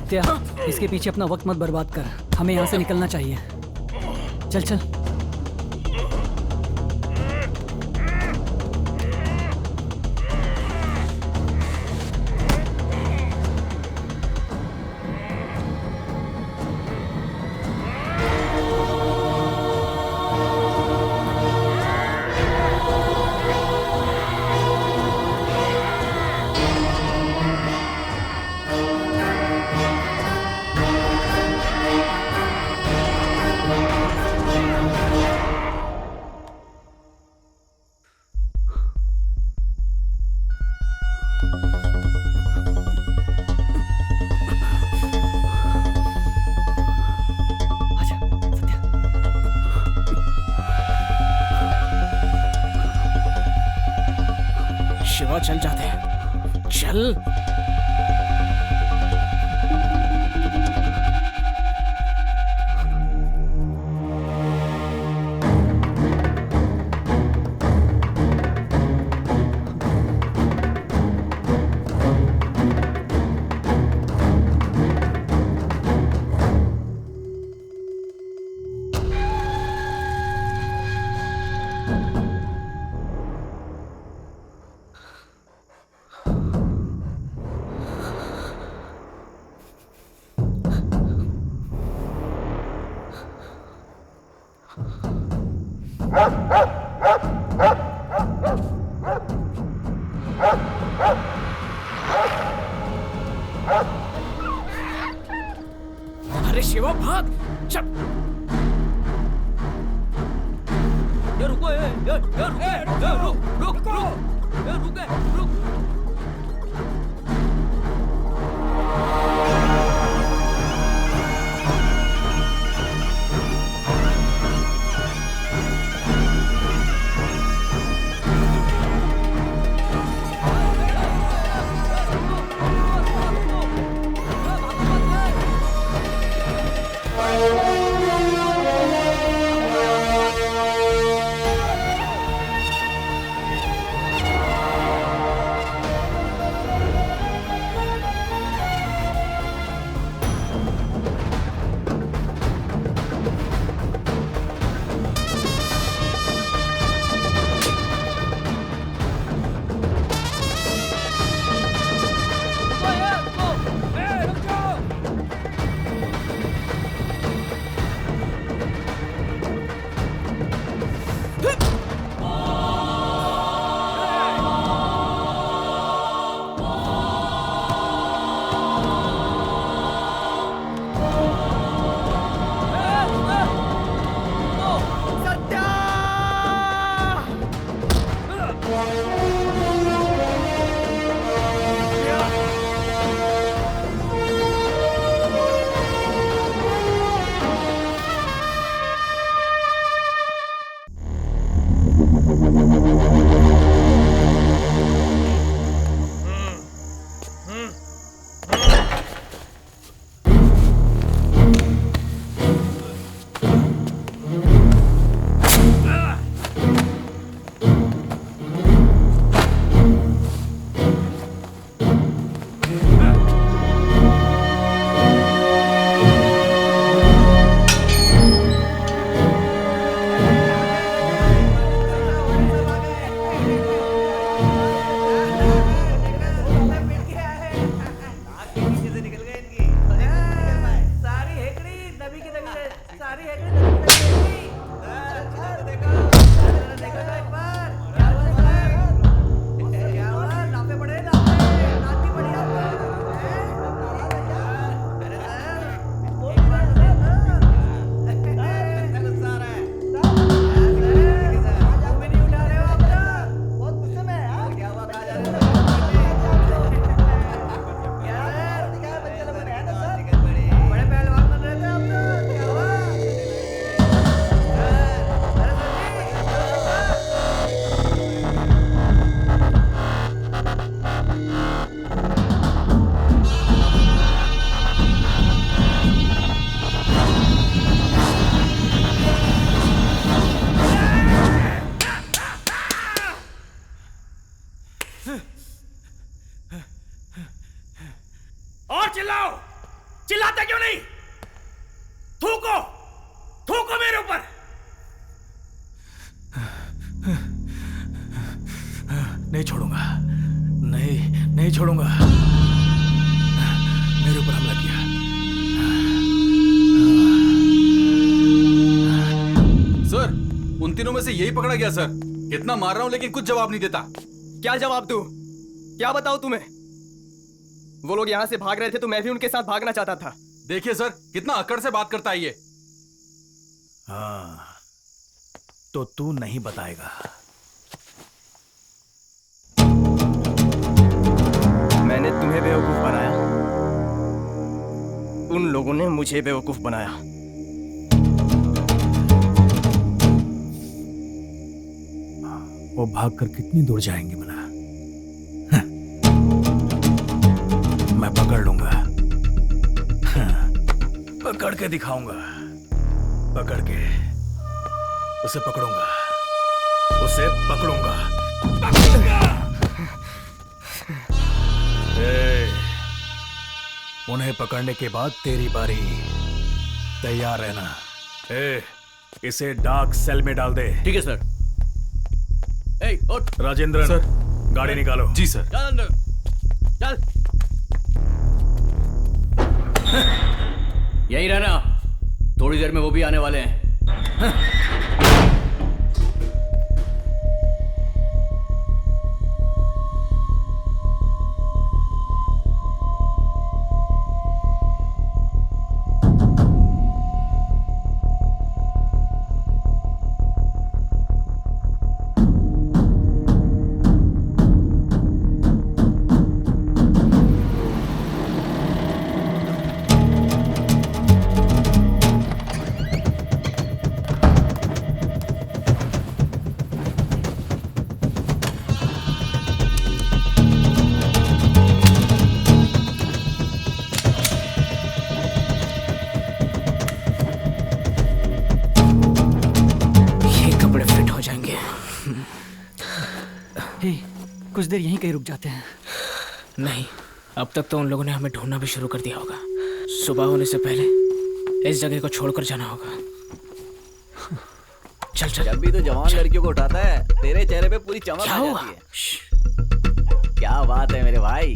सत्या, इसके पीछे अपना वक्त मत बर्बाद कर, हमें यहाँ से निकलना चाहिए। चल चल। शिवा चल जाते हैं, चल। अरे शिवा भाग, चल। रुको, रुक। नहीं छोड़ूंगा, नहीं छोड़ूंगा। मेरे ऊपर हमला किया। सर, उन तीनों में से यही पकड़ा गया सर। कितना मार रहा हूं लेकिन कुछ जवाब नहीं देता। क्या जवाब दूं? क्या बताऊं तुम्हें? वो लोग यहाँ से भाग रहे थे तो मैं भी उनके साथ भागना चाहता था। देखिए सर, कितना अकड़ से बात करता है ये। हाँ, तो तू नहीं बताएगा। मैंने तुम्हें बेवकूफ बनाया, उन लोगों ने मुझे बेवकूफ बनाया। वो भागकर कितनी दूर जाएंगे भला? मैं पकड़ लूंगा, पकड़ के दिखाऊंगा, पकड़ के उसे पकड़ूंगा, उसे पकड़ूंगा। उन्हें पकड़ने के बाद तेरी बारी। तैयार रहना। इसे डार्क सेल में डाल दे। ठीक है सर। राजेंद्रन सर, गाड़ी निकालो। जी सर। चल अंदर, चल। यहीं रहना, थोड़ी देर में वो भी आने वाले हैं। कुछ देर यहीं कहीं रुक जाते हैं। नहीं, अब तक तो उन लोगों ने हमें ढूंढना भी शुरू कर दिया होगा। सुबह होने से पहले इस जगह को छोड़कर जाना होगा। चल चल। जब भी तो जवान लड़कियों को उठाता है, तेरे चेहरे पे पूरी चमक आ जाती है। क्या बात है मेरे भाई,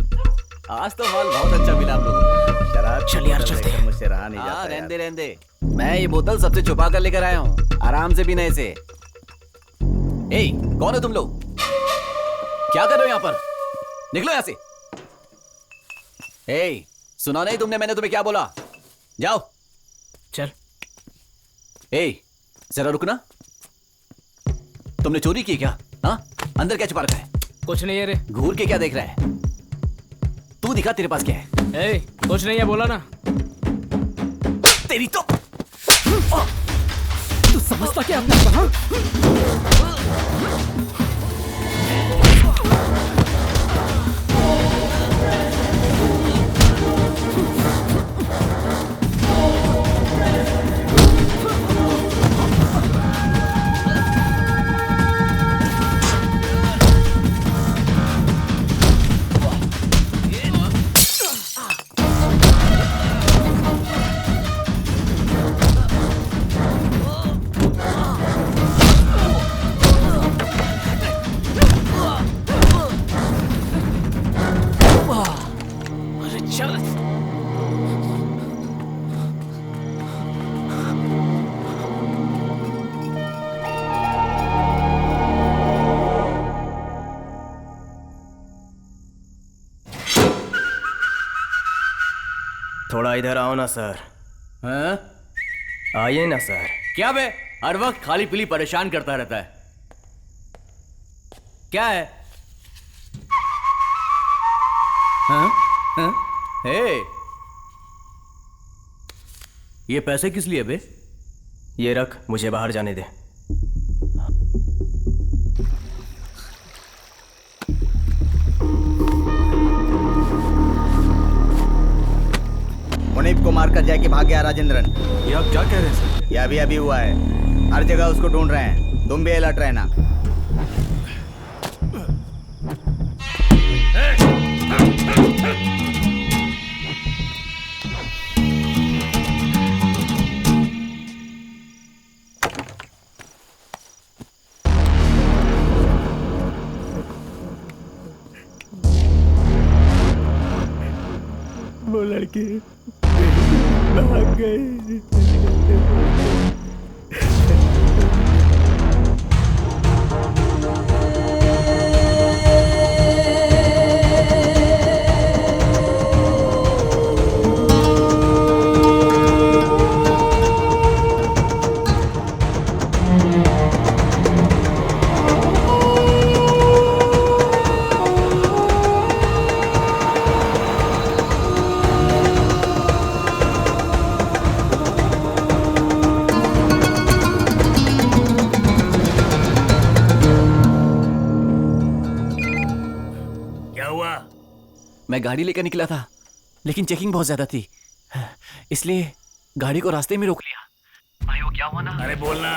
आज तो माल बहुत अच्छा मिला हम लोगों को। शराब चल यार, चलते हैं। मुझसे रहा नहीं जाता। रहने रहने, मैं ये बोतल सबसे छुपा कर लेकर आया हूँ, आराम से पीना इसे। ए, कौन हो तुम लोग? क्या कर रहे हो यहाँ पर? निकलो यहाँ से। ए, सुना नहीं तुमने मैंने तुम्हें क्या बोला? जाओ। चल। ए, जरा रुकना। तुमने चोरी की क्या? हाँ, अंदर क्या छुपा रखा है? कुछ नहीं है रे। घूर के क्या देख रहा है? तू दिखा तेरे पास क्या है? ए, कुछ नहीं है, बोला ना। तेरी तो तू समझता क्या अपने आप? थोड़ा इधर आओ ना सर। हाँ? आइए ना सर। क्या बे, हर वक्त खाली पीली परेशान करता रहता है। क्या है? हाँ? हाँ? हे, ये पैसे किस लिए बे? ये रख, मुझे बाहर जाने दे। मुनीब को मारकर जाके भाग गया राजेंद्रन। ये आप क्या कह रहे हैं सर? यह अभी हुआ है, हर जगह उसको ढूंढ रहे हैं, तुम भी अलर्ट रहना। के भाग गए। मैं गाड़ी लेकर निकला था, लेकिन चेकिंग बहुत ज्यादा थी, इसलिए गाड़ी को रास्ते में रोक लिया। भाई वो क्या हुआ ना? अरे बोलना।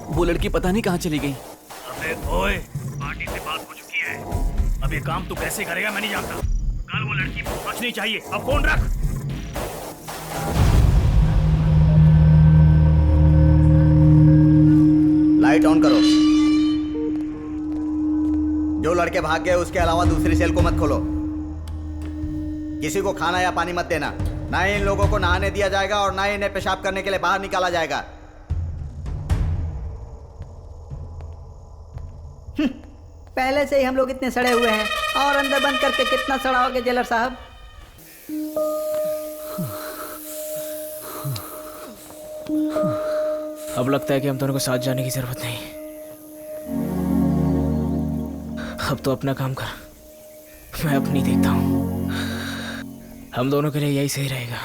वो लड़की पता नहीं कहाँ चली गई। अबे ओए, पार्टी से बात हो चुकी है। अब ये काम तू कैसे करेगा मैं नहीं जानता। कल वो लड़की पहुंचनी चाहिए। अब फोन रख। लाइट ऑन करो। जो लड़के भाग गए उसके अलावा दूसरी सेल को मत खोलो। किसी को खाना या पानी मत देना। ना ही इन लोगों को नहाने दिया जाएगा और ना ही इन्हें पेशाब करने के लिए बाहर निकाला जाएगा। पहले से ही हम लोग इतने सड़े हुए हैं और अंदर बंद करके कितना सड़ाओगे जेलर साहब? अब लगता है कि हम दोनों को साथ जाने की जरूरत नहीं। अब तो अपना काम कर, मैं अपनी देखता हूं। हम दोनों के लिए यही सही रहेगा।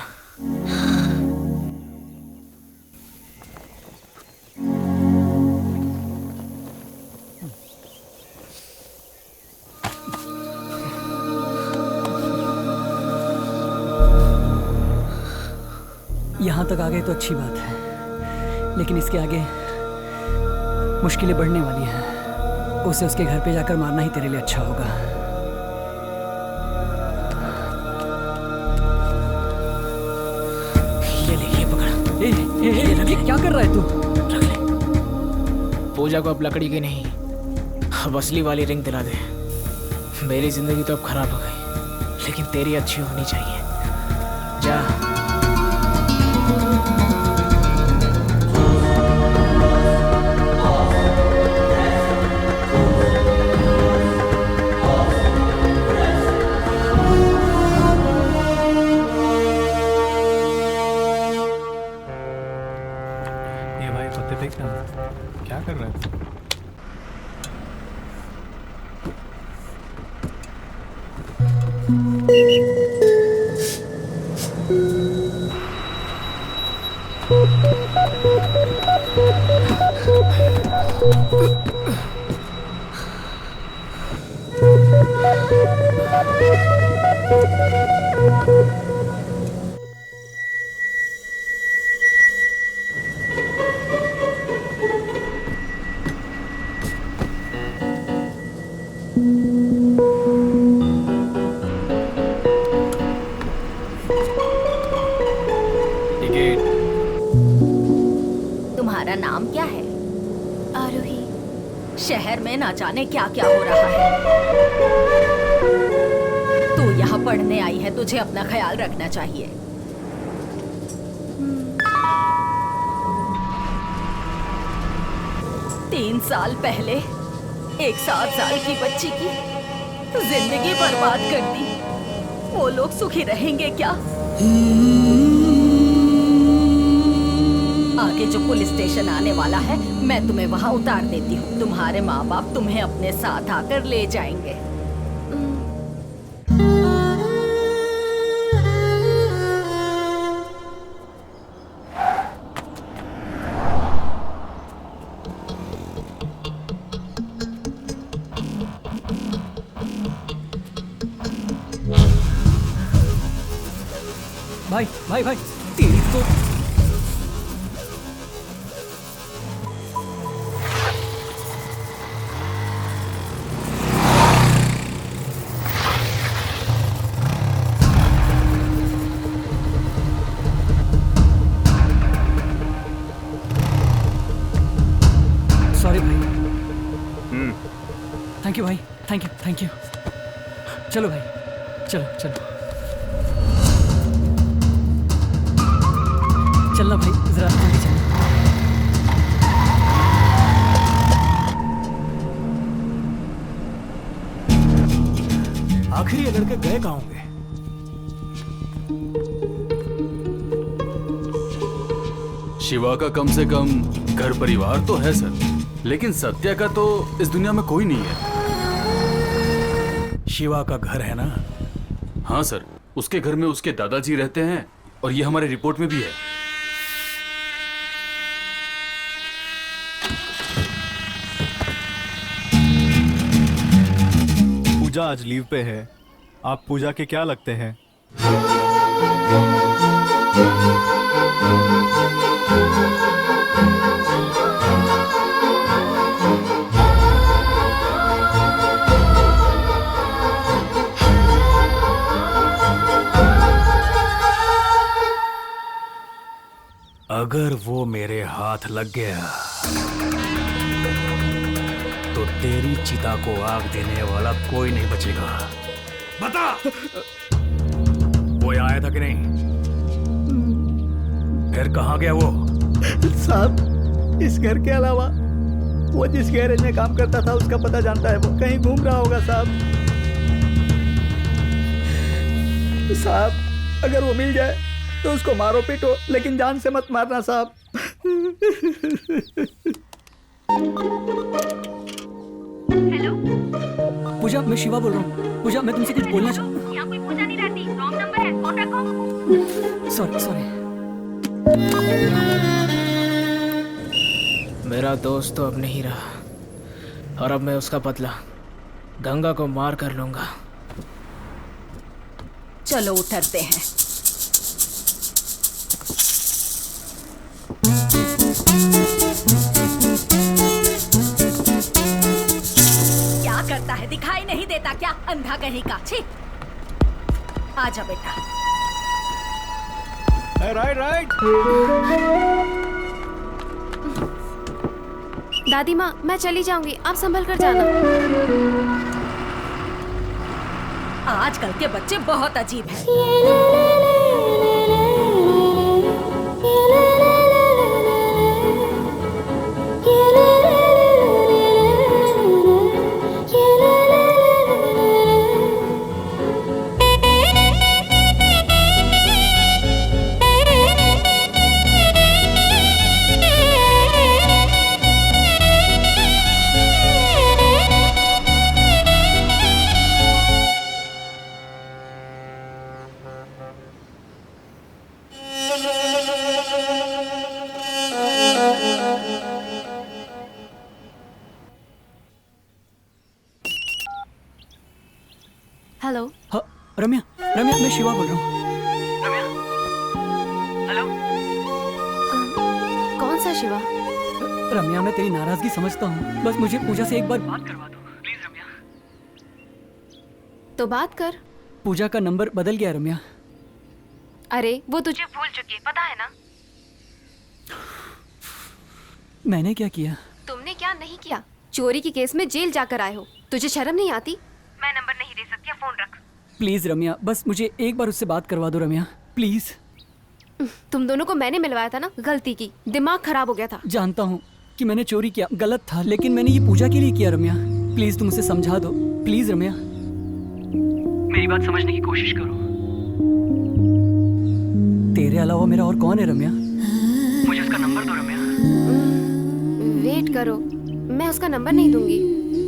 यहाँ तक आ गए तो अच्छी बात है, लेकिन इसके आगे मुश्किलें बढ़ने वाली हैं। उसे उसके घर पे जाकर मारना ही तेरे लिए अच्छा होगा। ये क्या कर रहा है तू? रख ले। पूजा को अब लकड़ी की नहीं, अब असली वाली रिंग दिला दे। मेरी जिंदगी तो अब खराब हो गई, लेकिन तेरी अच्छी होनी चाहिए। जा। क्या कर रहा है? तुम्हारा नाम क्या है? आरोही। शहर में ना जाने क्या क्या हो रहा है। तू यहाँ पढ़ने आई है, तुझे अपना ख्याल रखना चाहिए। तीन साल पहले एक 7 साल की बच्ची की जिंदगी बर्बाद कर दी। वो लोग सुखी रहेंगे क्या? आगे जो पुलिस स्टेशन आने वाला है, मैं तुम्हें वहां उतार देती हूँ। तुम्हारे माँ बाप तुम्हें अपने साथ आकर ले जाएंगे। भाई भाई भाई, तेरी तो सॉरी भाई। थैंक यू भाई, थैंक यू थैंक यू। चलो भाई, चलो चलो। चलना भाई, जरा जल्दी चलना। आखिर ये लड़के गए कहाँ होंगे? शिवा का कम से कम घर परिवार तो है सर, लेकिन सत्या का तो इस दुनिया में कोई नहीं है। शिवा का घर है ना? हाँ सर, उसके घर में उसके दादाजी रहते हैं और ये हमारे रिपोर्ट में भी है। पूजा आज लीव पे है। आप पूजा के क्या लगते हैं? अगर वो मेरे हाथ लग गया तो तेरी चिता को आग देने वाला कोई नहीं बचेगा। बता, वो यहाँ आया था कि नहीं? फिर कहाँ गया वो? साहब, इस घर के अलावा वो जिस गैरेज में काम करता था उसका पता जानता है। वो कहीं घूम रहा होगा साहब। साहब, अगर वो मिल जाए तो उसको मारो पीटो, लेकिन जान से मत मारना साहब। हेलो पूजा, मैं शिवा बोल रहा हूँ। पूजा, मैं तुमसे कुछ बोलना चाहूँ। यहाँ कोई पूजा नहीं रहती, रॉन्ग नंबर है, फोन रखो। Sorry sorry. मेरा दोस्त तो अब नहीं रहा, और अब मैं उसका बदला गंगा को मार कर लूंगा। चलो उतरते हैं। क्या करता है, दिखाई नहीं देता क्या? अंधा कहीं का। छी, आजा बेटा। Right right. दादी माँ, मैं चली जाऊंगी, आप संभल कर जाना। आजकल के बच्चे बहुत अजीब हैं। हेलो। हाँ रम्या, रम्या, मैं शिवा बोल रहा हूँ। कौन सा शिवा? रम्या, मैं तेरी नाराजगी समझता हूँ, बस मुझे पूजा से एक बार बात करवा दो प्लीज रम्या। तो बात कर। पूजा का नंबर बदल गया रम्या। अरे वो तुझे भूल चुकी है, पता है ना? मैंने क्या किया? तुमने क्या नहीं किया? चोरी के केस में जेल जाकर आए हो, तुझे शर्म नहीं आती? मैं नंबर नहीं दे सकती, फोन रख। प्लीज रम्या, बस मुझे एक बार उससे बात करवा दो रम्या, प्लीज। तुम दोनों को मैंने मिलवाया था ना, गलती की, दिमाग खराब हो गया था। जानता हूँ कि मैंने चोरी किया, गलत था, लेकिन मैंने ये पूजा के लिए किया रम्या। प्लीज तुम उसे समझा दो, प्लीज रम्या, मेरी बात समझने की कोशिश करो। तेरे अलावा मेरा और कौन है रम्या? मुझे उसका नंबर दो रम्या। वेट करो, मैं उसका नंबर नहीं दूंगी।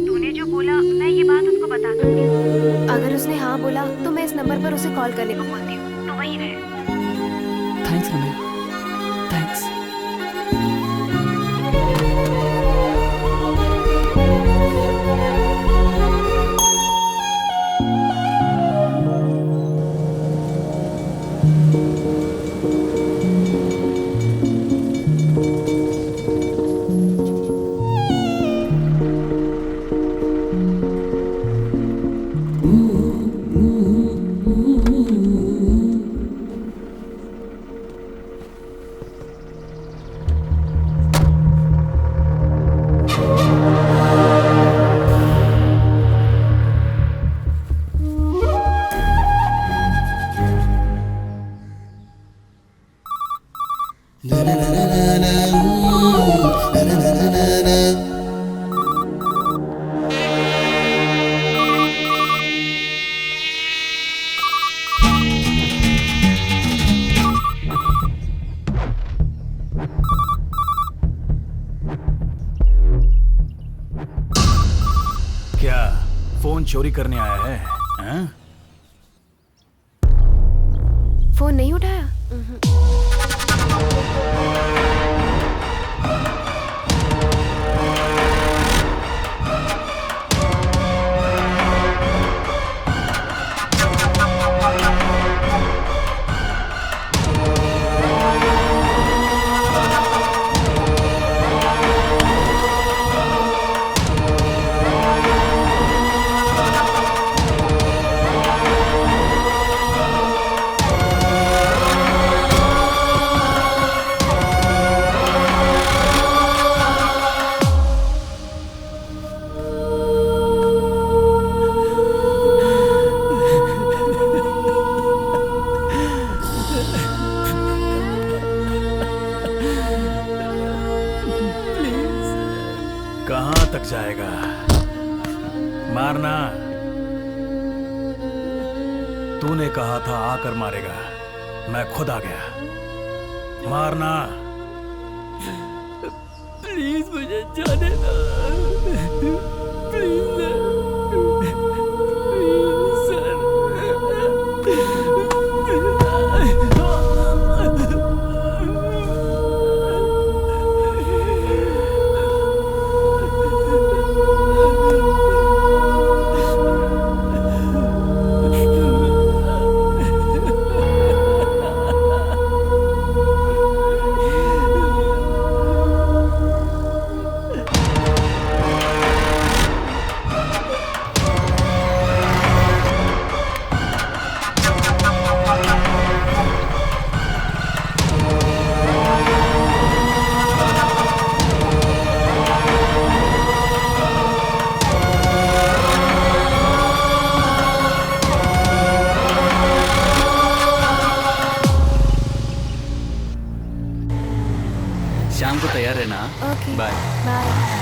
तूने जो बोला मैं ये बात उसको बता दूंगी। अगर उसने हाँ बोला तो मैं इस नंबर पर उसे कॉल करने को बोलती हूँ, तो वहीं रहे। थैंक्स रम्या, थैंक्स। क्या फोन चोरी करने आया है हैं? फोन नहीं उठाया? कहाँ तक जाएगा? मारना। तूने कहा था आकर मारेगा, मैं खुद आ गया। मारना। प्लीज मुझे जाने दो। प्लीज शाम को तैयार है ना? Okay bye. बाय।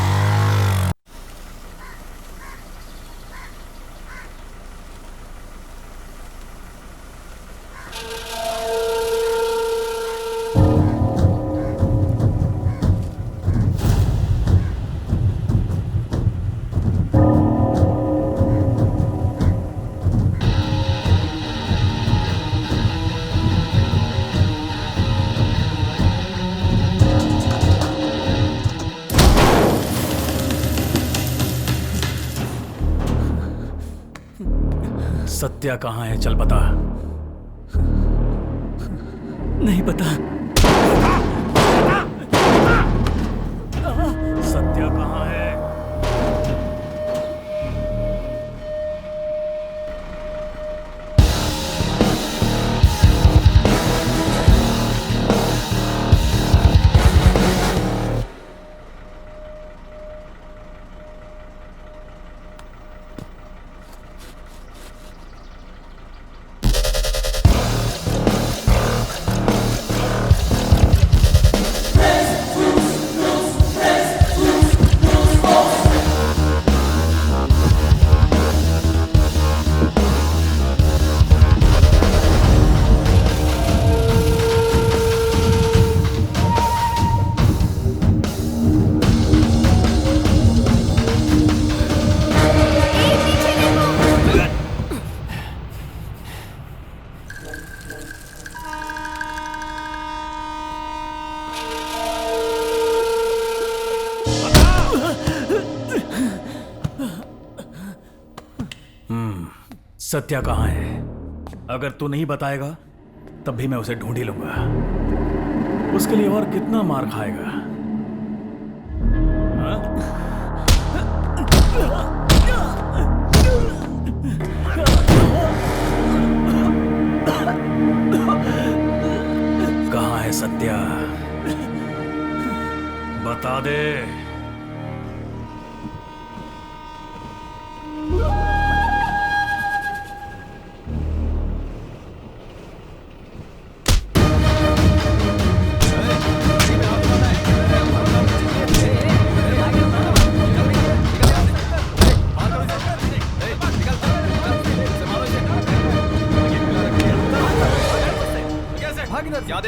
सत्या कहाँ है? चल बता। नहीं पता। सत्या कहाँ है? सत्या कहाँ है? अगर तू नहीं बताएगा तब भी मैं उसे ढूंढ ही लूंगा। उसके लिए और कितना मार खाएगा? कहाँ है सत्या? बता दे।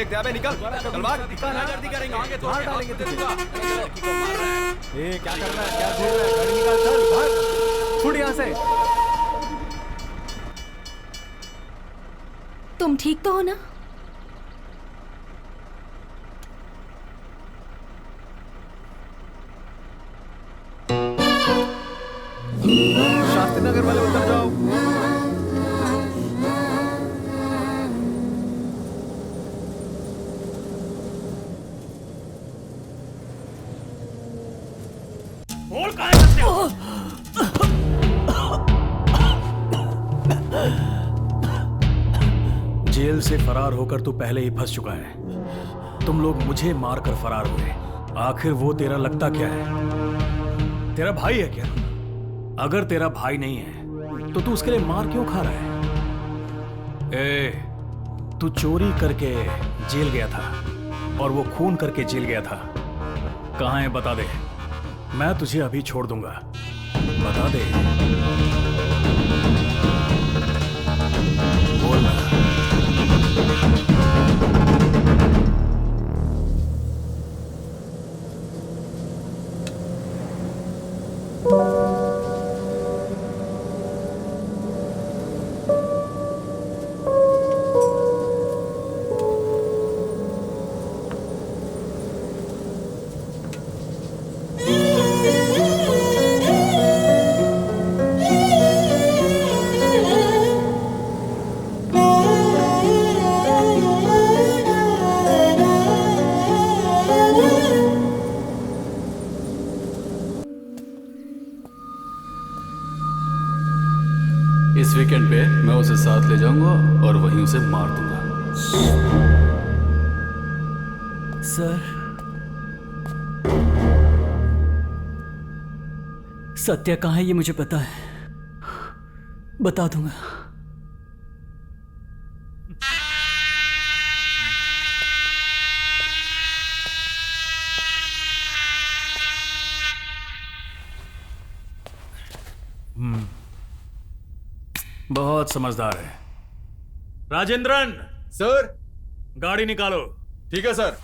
देखते हैं, अबे निकल, चल भाग। गुंडागर्दी करेंगे, आगे तो मार डालेंगे तुझे। लड़की को मार रहा है। ए क्या कर रहा है, क्या घूर रहा है, गाड़ी निकाल, चल भाग, छूट यहाँ से। तुम ठीक तो हो ना? शास्त्री नगर वाले उतर जाओ। बोल कहाँ है सत्या? जेल से फरार होकर तू पहले ही फंस चुका है। तुम लोग मुझे मारकर फरार हुए। आखिर वो तेरा लगता क्या है? तेरा भाई है क्या? अगर तेरा भाई नहीं है तो तू उसके लिए मार क्यों खा रहा है? तू चोरी करके जेल गया था और वो खून करके जेल गया था। कहाँ है बता दे, मैं तुझे अभी छोड़ दूंगा। बता दे, बोलना। इस वीकेंड पे मैं उसे साथ ले जाऊंगा और वहीं उसे मार दूंगा। सर, सत्या कहाँ है ये मुझे पता है, बता दूंगा। बहुत समझदार है। राजेंद्रन सर, गाड़ी निकालो। ठीक है सर।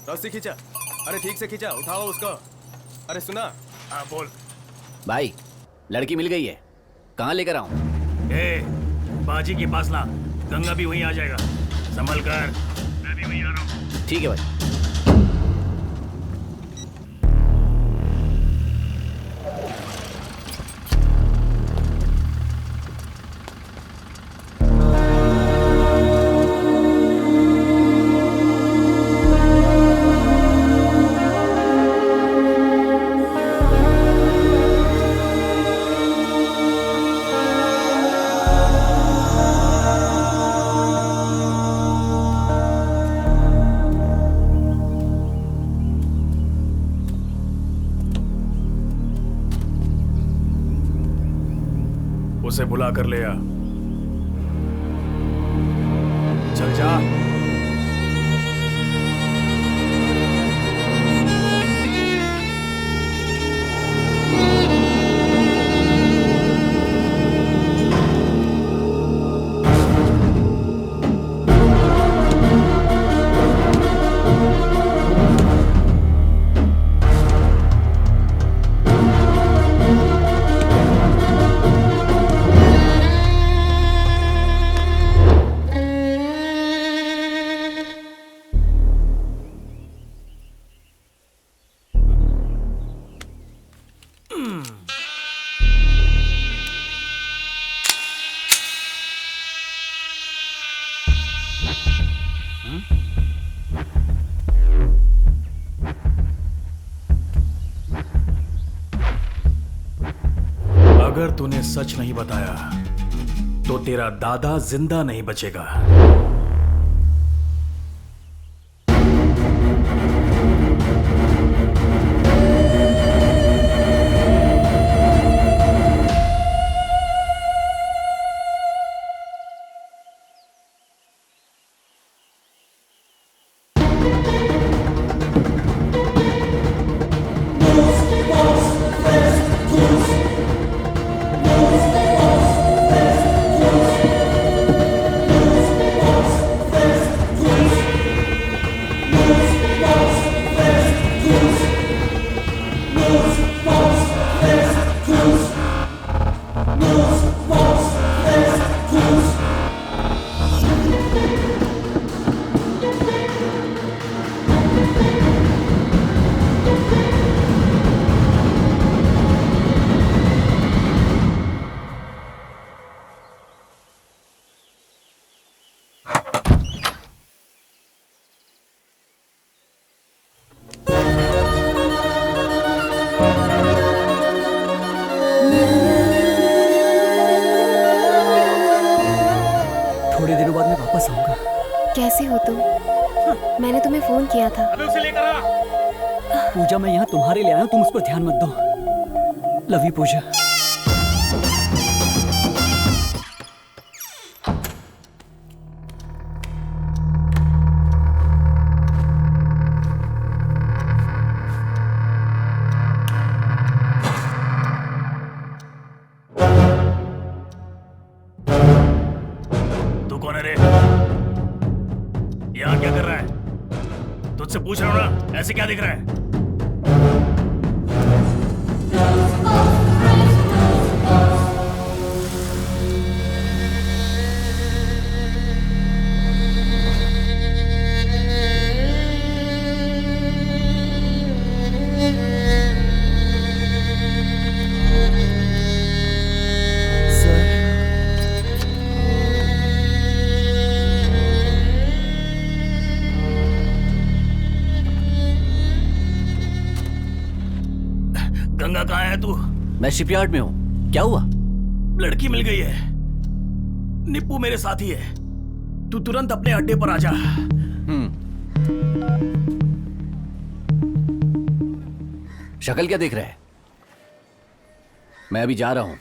रस्सी खींचा। अरे ठीक से खींचा, उठाओ उसको। अरे सुना। हाँ बोल। भाई लड़की मिल गई है, कहाँ लेकर आऊं? बाजी के पास ला, गंगा भी वहीं आ जाएगा। संभल कर, मैं भी वहीं आ रहा हूँ। ठीक है भाई। उसे बुला कर ले आ। चल जा। अगर तूने सच नहीं बताया तो तेरा दादा जिंदा नहीं बचेगा। थोड़े दिनों बाद मैं वापस आऊंगा। कैसे हो तुम? मैंने तुम्हें फोन किया था। अबे उसे लेकर आ। पूजा, मैं यहाँ तुम्हारे लिए आया हूँ, तुम उस पर ध्यान मत दो। लव यू पूजा। तू कौन है रे? यहाँ क्या कर रहा है? तुझसे पूछ रहा हूँ ना, ऐसे क्या दिख रहा है? गंगा कहाँ है तू? मैं शिपयार्ड में हूँ। क्या हुआ? लड़की मिल गई है। निप्पू मेरे साथ ही है। तू तुरंत अपने अड्डे पर आ जा। शक्ल क्या देख रहा है? मैं अभी जा रहा हूं,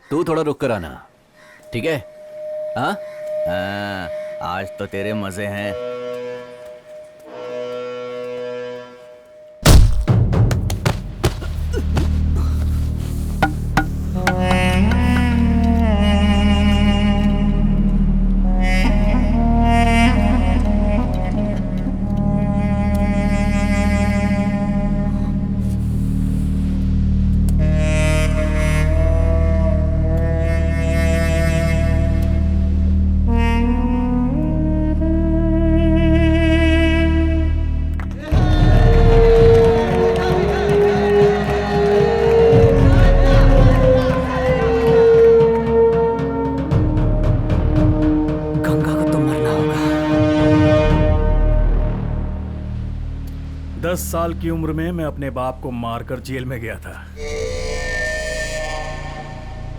तू थोड़ा रुक कर आना, ठीक है? हाँ, आज तो तेरे मजे हैं। साल की उम्र में मैं अपने बाप को मारकर जेल में गया था।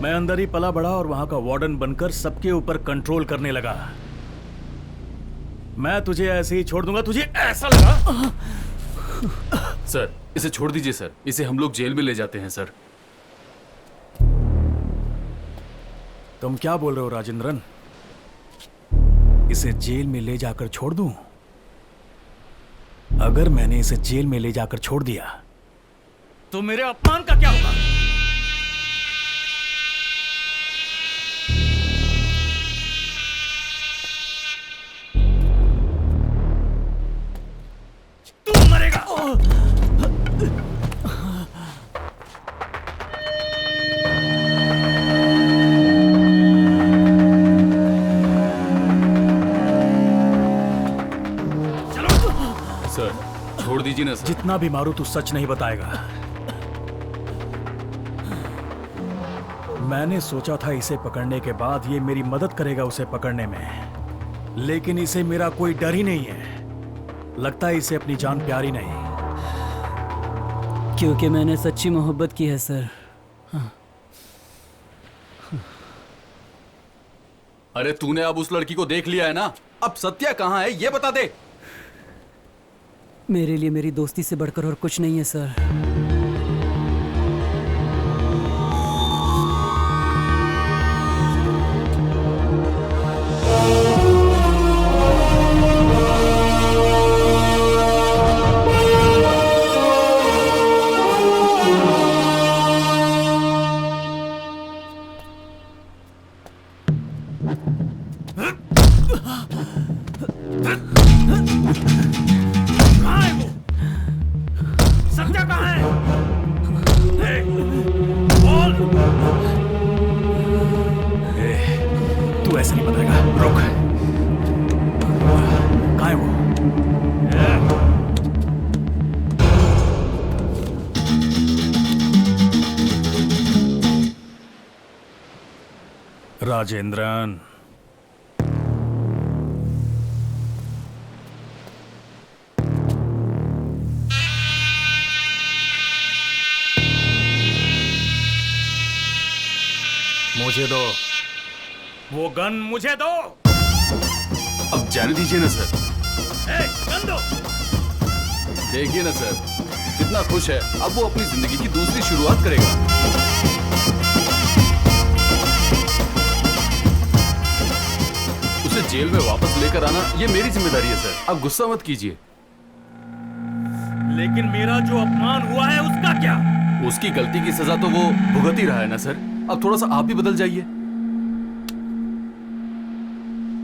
मैं अंदर ही पला बड़ा और वहां का वार्डन बनकर सबके ऊपर कंट्रोल करने लगा। मैं तुझे ऐसे ही छोड़ दूंगा, तुझे ऐसा लगा? सर, इसे छोड़ दीजिए सर, इसे हम लोग जेल में ले जाते हैं सर। तुम क्या बोल रहे हो राजेंद्रन? इसे जेल में ले जाकर छोड़ दूं? अगर मैंने इसे जेल में ले जाकर छोड़ दिया तो मेरे अपमान का क्या होगा? तू मरेगा। छोड़ दीजिए ना सर। जितना भी मारू तू सच नहीं बताएगा। मैंने सोचा था इसे पकड़ने के बाद ये मेरी मदद करेगा उसे पकड़ने में, लेकिन इसे मेरा कोई डर ही नहीं है। लगता है इसे अपनी जान प्यारी नहीं। क्योंकि मैंने सच्ची मोहब्बत की है सर। हाँ। अरे तूने अब उस लड़की को देख लिया है ना, अब सत्या कहाँ है ये बता दे। मेरे लिए मेरी दोस्ती से बढ़कर और कुछ नहीं है सर। सत्या कहाँ है? बोल। तू ऐसे नहीं बताएगा, रुक। कहाँ है वो? राजेंद्रन, मुझे दो वो गन, मुझे दो। अब जाने दीजिए ना सर। गन दो। देखिए ना सर, कितना खुश है, अब वो अपनी जिंदगी की दूसरी शुरुआत करेगा। उसे जेल में वापस लेकर आना ये मेरी जिम्मेदारी है सर, आप गुस्सा मत कीजिए। लेकिन मेरा जो अपमान हुआ है उसका क्या? उसकी गलती की सजा तो वो भुगत ही रहा है ना सर, अब थोड़ा सा आप भी बदल जाइए।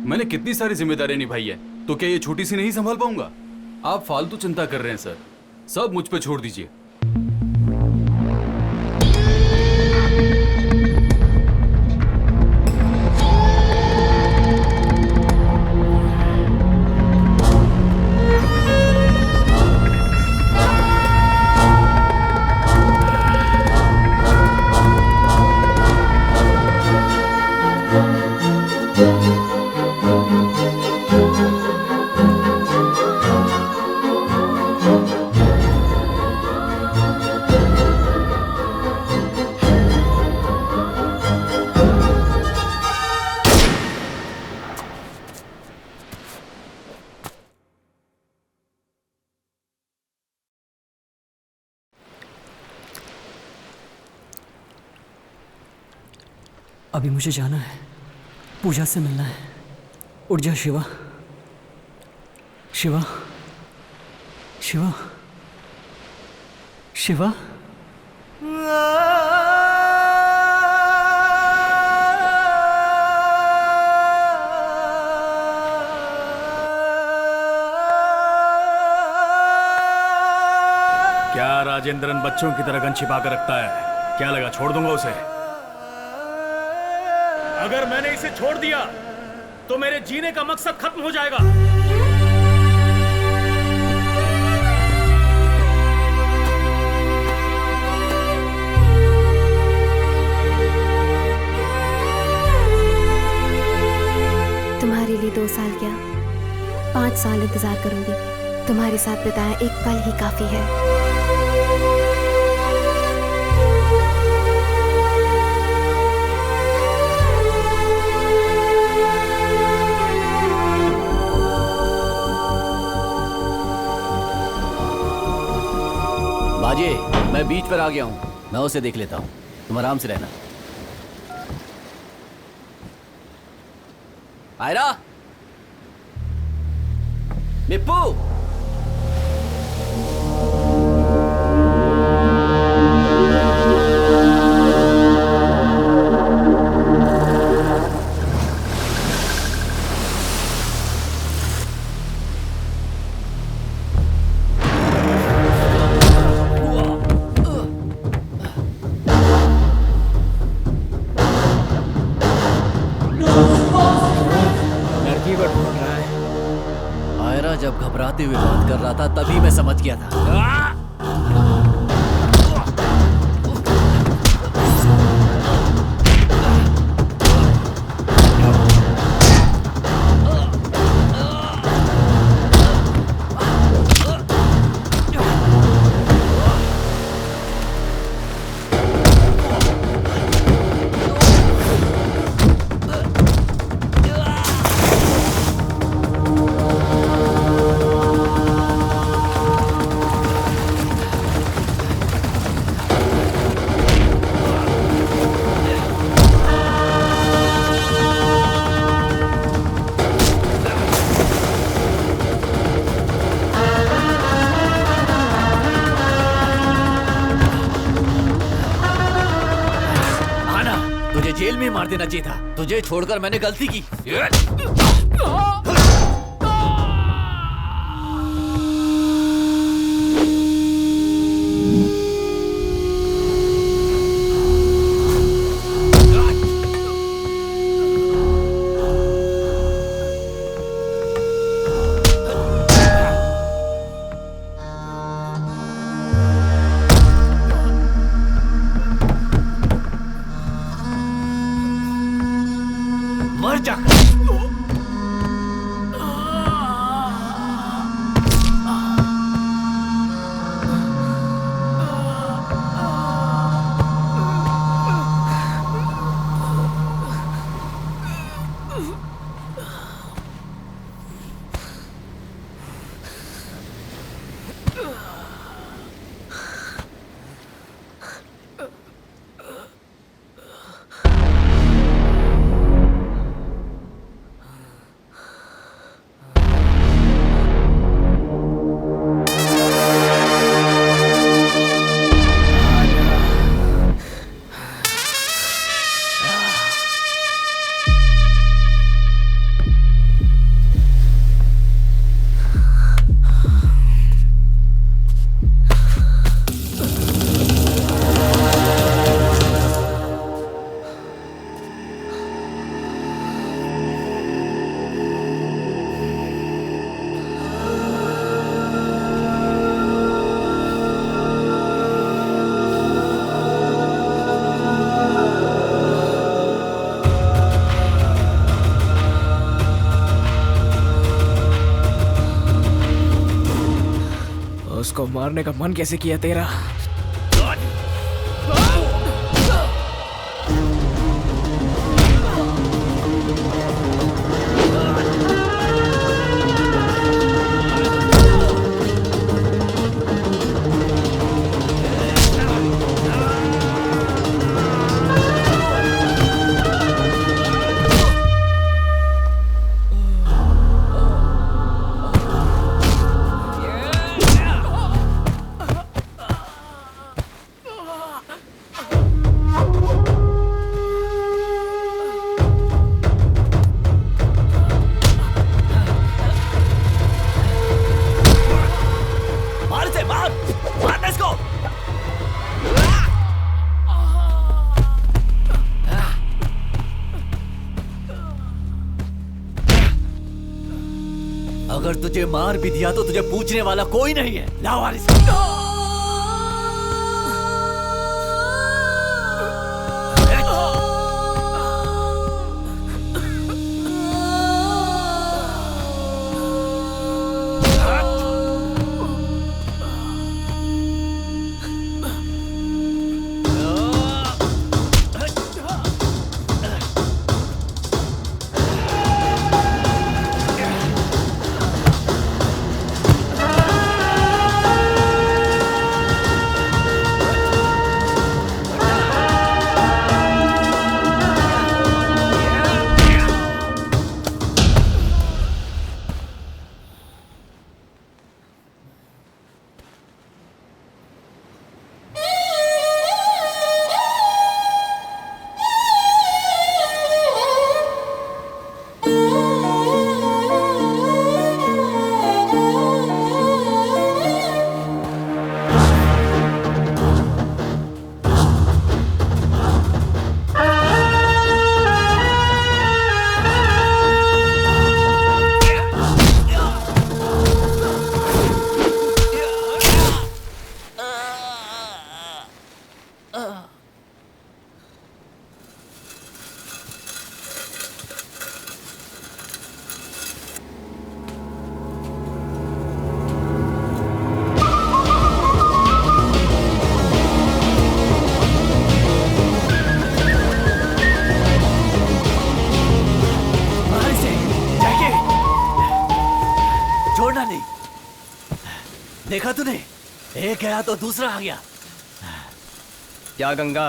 मैंने कितनी सारी जिम्मेदारियां निभाई है, तो क्या ये छोटी सी नहीं संभाल पाऊंगा? आप फालतू चिंता कर रहे हैं सर, सब मुझ पे छोड़ दीजिए। अभी मुझे जाना है, पूजा से मिलना है। उठ जा शिवा, शिवा, शिवा, शिवा। क्या राजेंद्रन बच्चों की तरह गन छिपा कर रखता है? क्या लगा छोड़ दूंगा उसे? अगर मैंने इसे छोड़ दिया तो मेरे जीने का मकसद खत्म हो जाएगा। तुम्हारे लिए 2 साल क्या 5 साल इंतजार करूंगी। तुम्हारे साथ बिताया एक पल ही काफी है। बाजे, मैं बीच पर आ गया हूं, मैं उसे देख लेता हूं, तुम आराम से रहना। आयरा, निप्पू, जब घबराते हुए बात कर रहा था तभी मैं समझ गया था। मार देना चाहिए था। तुझे छोड़कर मैंने गलती की। मर जा। उसको मारने का मन कैसे किया तेरा? अगर तुझे मार भी दिया तो तुझे पूछने वाला कोई नहीं है। लावारिस। देखा तूने, एक गया तो दूसरा आ गया। क्या गंगा,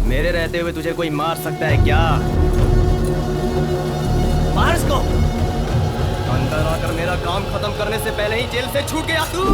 मेरे रहते हुए तुझे कोई मार सकता है क्या? मार इसको। अंदर आकर मेरा काम खत्म करने से पहले ही जेल से छूट गया तू।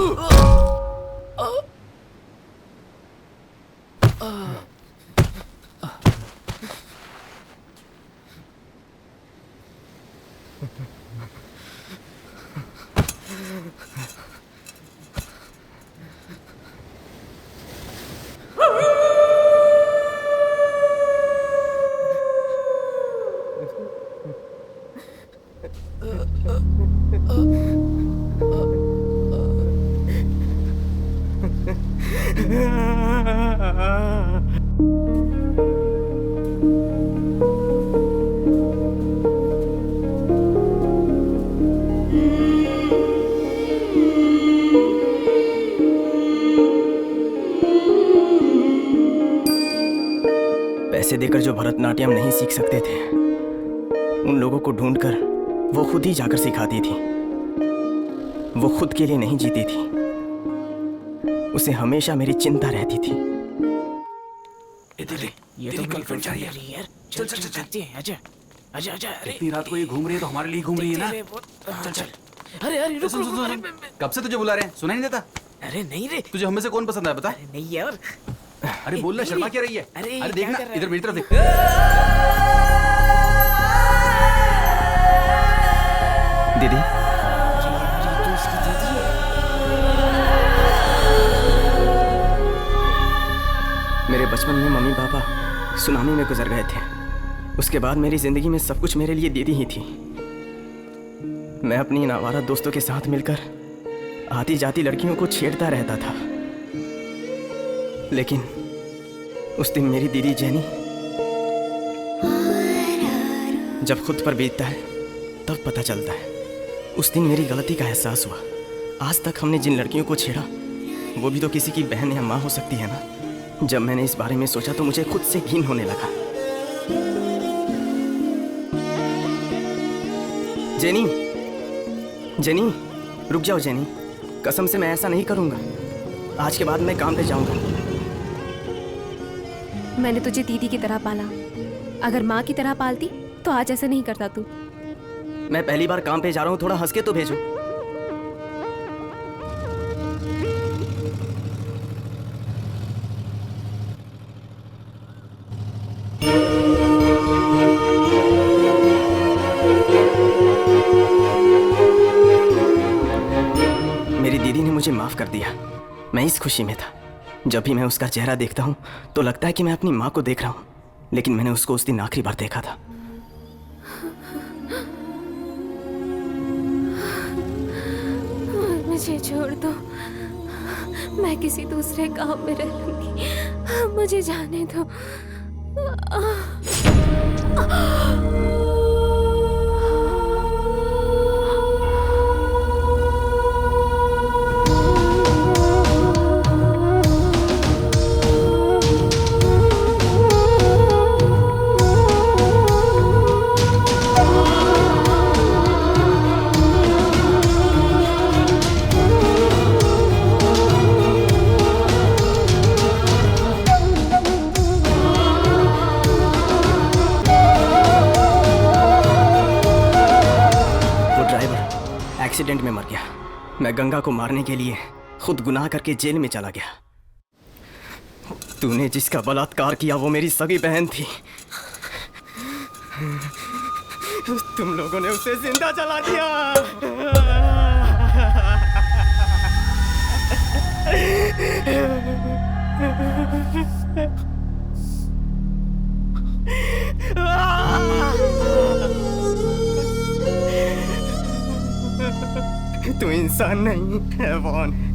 पैसे देकर जो भरतनाट्यम नहीं सीख सकते थे, उन लोगों को ढूंढकर वो खुद ही जाकर सिखाती थी। वो खुद के लिए नहीं जीती थी, उसे हमेशा मेरी चिंता रहती थी। ये तो गर्लफ्रेंड जा रही है यार। चल चल चल चलते हैं। आजा आजा आजा। अरे इतनी रात को ये घूम रही है तो हमारे लिए घूम रही है ना। चल चल। अरे अरे रुक रुक रुक। कब से तुझे बुला रहे हैं, सुनाई नहीं देता? अरे नहीं रे, तुझे हमें से कौन पसंद है बता? नहीं यार। अरे बोल ना, शर्मा क्या रही है? अरे अरे देखना इधर मेरी तरफ देख। दीदी, मेरे बचपन में मम्मी पापा सुनामी में गुजर गए थे। उसके बाद मेरी जिंदगी में सब कुछ मेरे लिए दीदी ही थी। मैं अपनी इन आवारा दोस्तों के साथ मिलकर आती जाती लड़कियों को छेड़ता रहता था, लेकिन उस दिन मेरी दीदी जेनी जब खुद पर बीतता है तब पता चलता है। उस दिन मेरी गलती का एहसास हुआ। आज तक हमने जिन लड़कियों को छेड़ा वो भी तो किसी की बहन या माँ हो सकती है ना। जब मैंने इस बारे में सोचा तो मुझे खुद से घिन होने लगा। जेनी, जेनी, रुक जाओ जेनी, कसम से मैं ऐसा नहीं करूँगा। आज के बाद मैं काम पे जाऊँगा। मैंने तुझे दीदी की तरह पाला, अगर माँ की तरह पालती तो आज ऐसा नहीं करता तू। मैं पहली बार काम पे जा रहा हूँ, थोड़ा हंस के तो भेजो। मेरी दीदी ने मुझे माफ कर दिया। मैं इस खुशी में था। जब भी मैं उसका चेहरा देखता हूँ तो लगता है कि मैं अपनी माँ को देख रहा हूँ, लेकिन मैंने उसको उस दिन आखिरी बार देखा था। मुझे छोड़ दो, मैं किसी दूसरे काम में रह लूंगी। मुझे जाने दो। एक्सीडेंट में मर गया। मैं गंगा को मारने के लिए खुद गुनाह करके जेल में चला गया। तूने जिसका बलात्कार किया वो मेरी सगी बहन थी। तुम लोगों ने उसे जिंदा जला दिया। तू इंसान नहीं, हैवान है।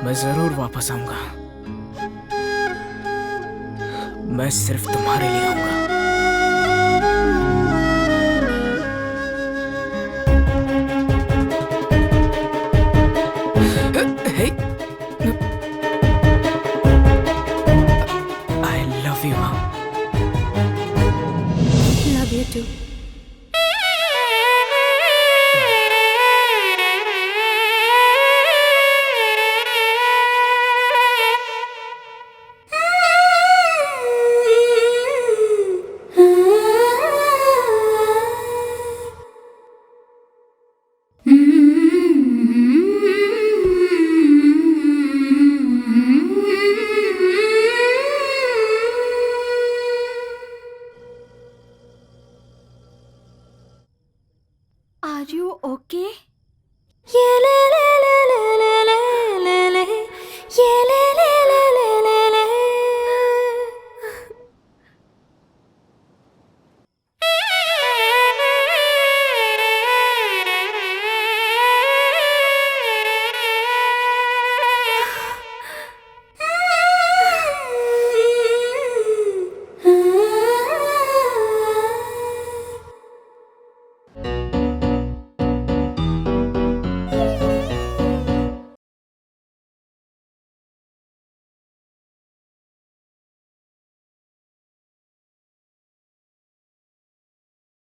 मैं जरूर वापस आऊंगा। मैं सिर्फ तुम्हारे लिए आऊंगा।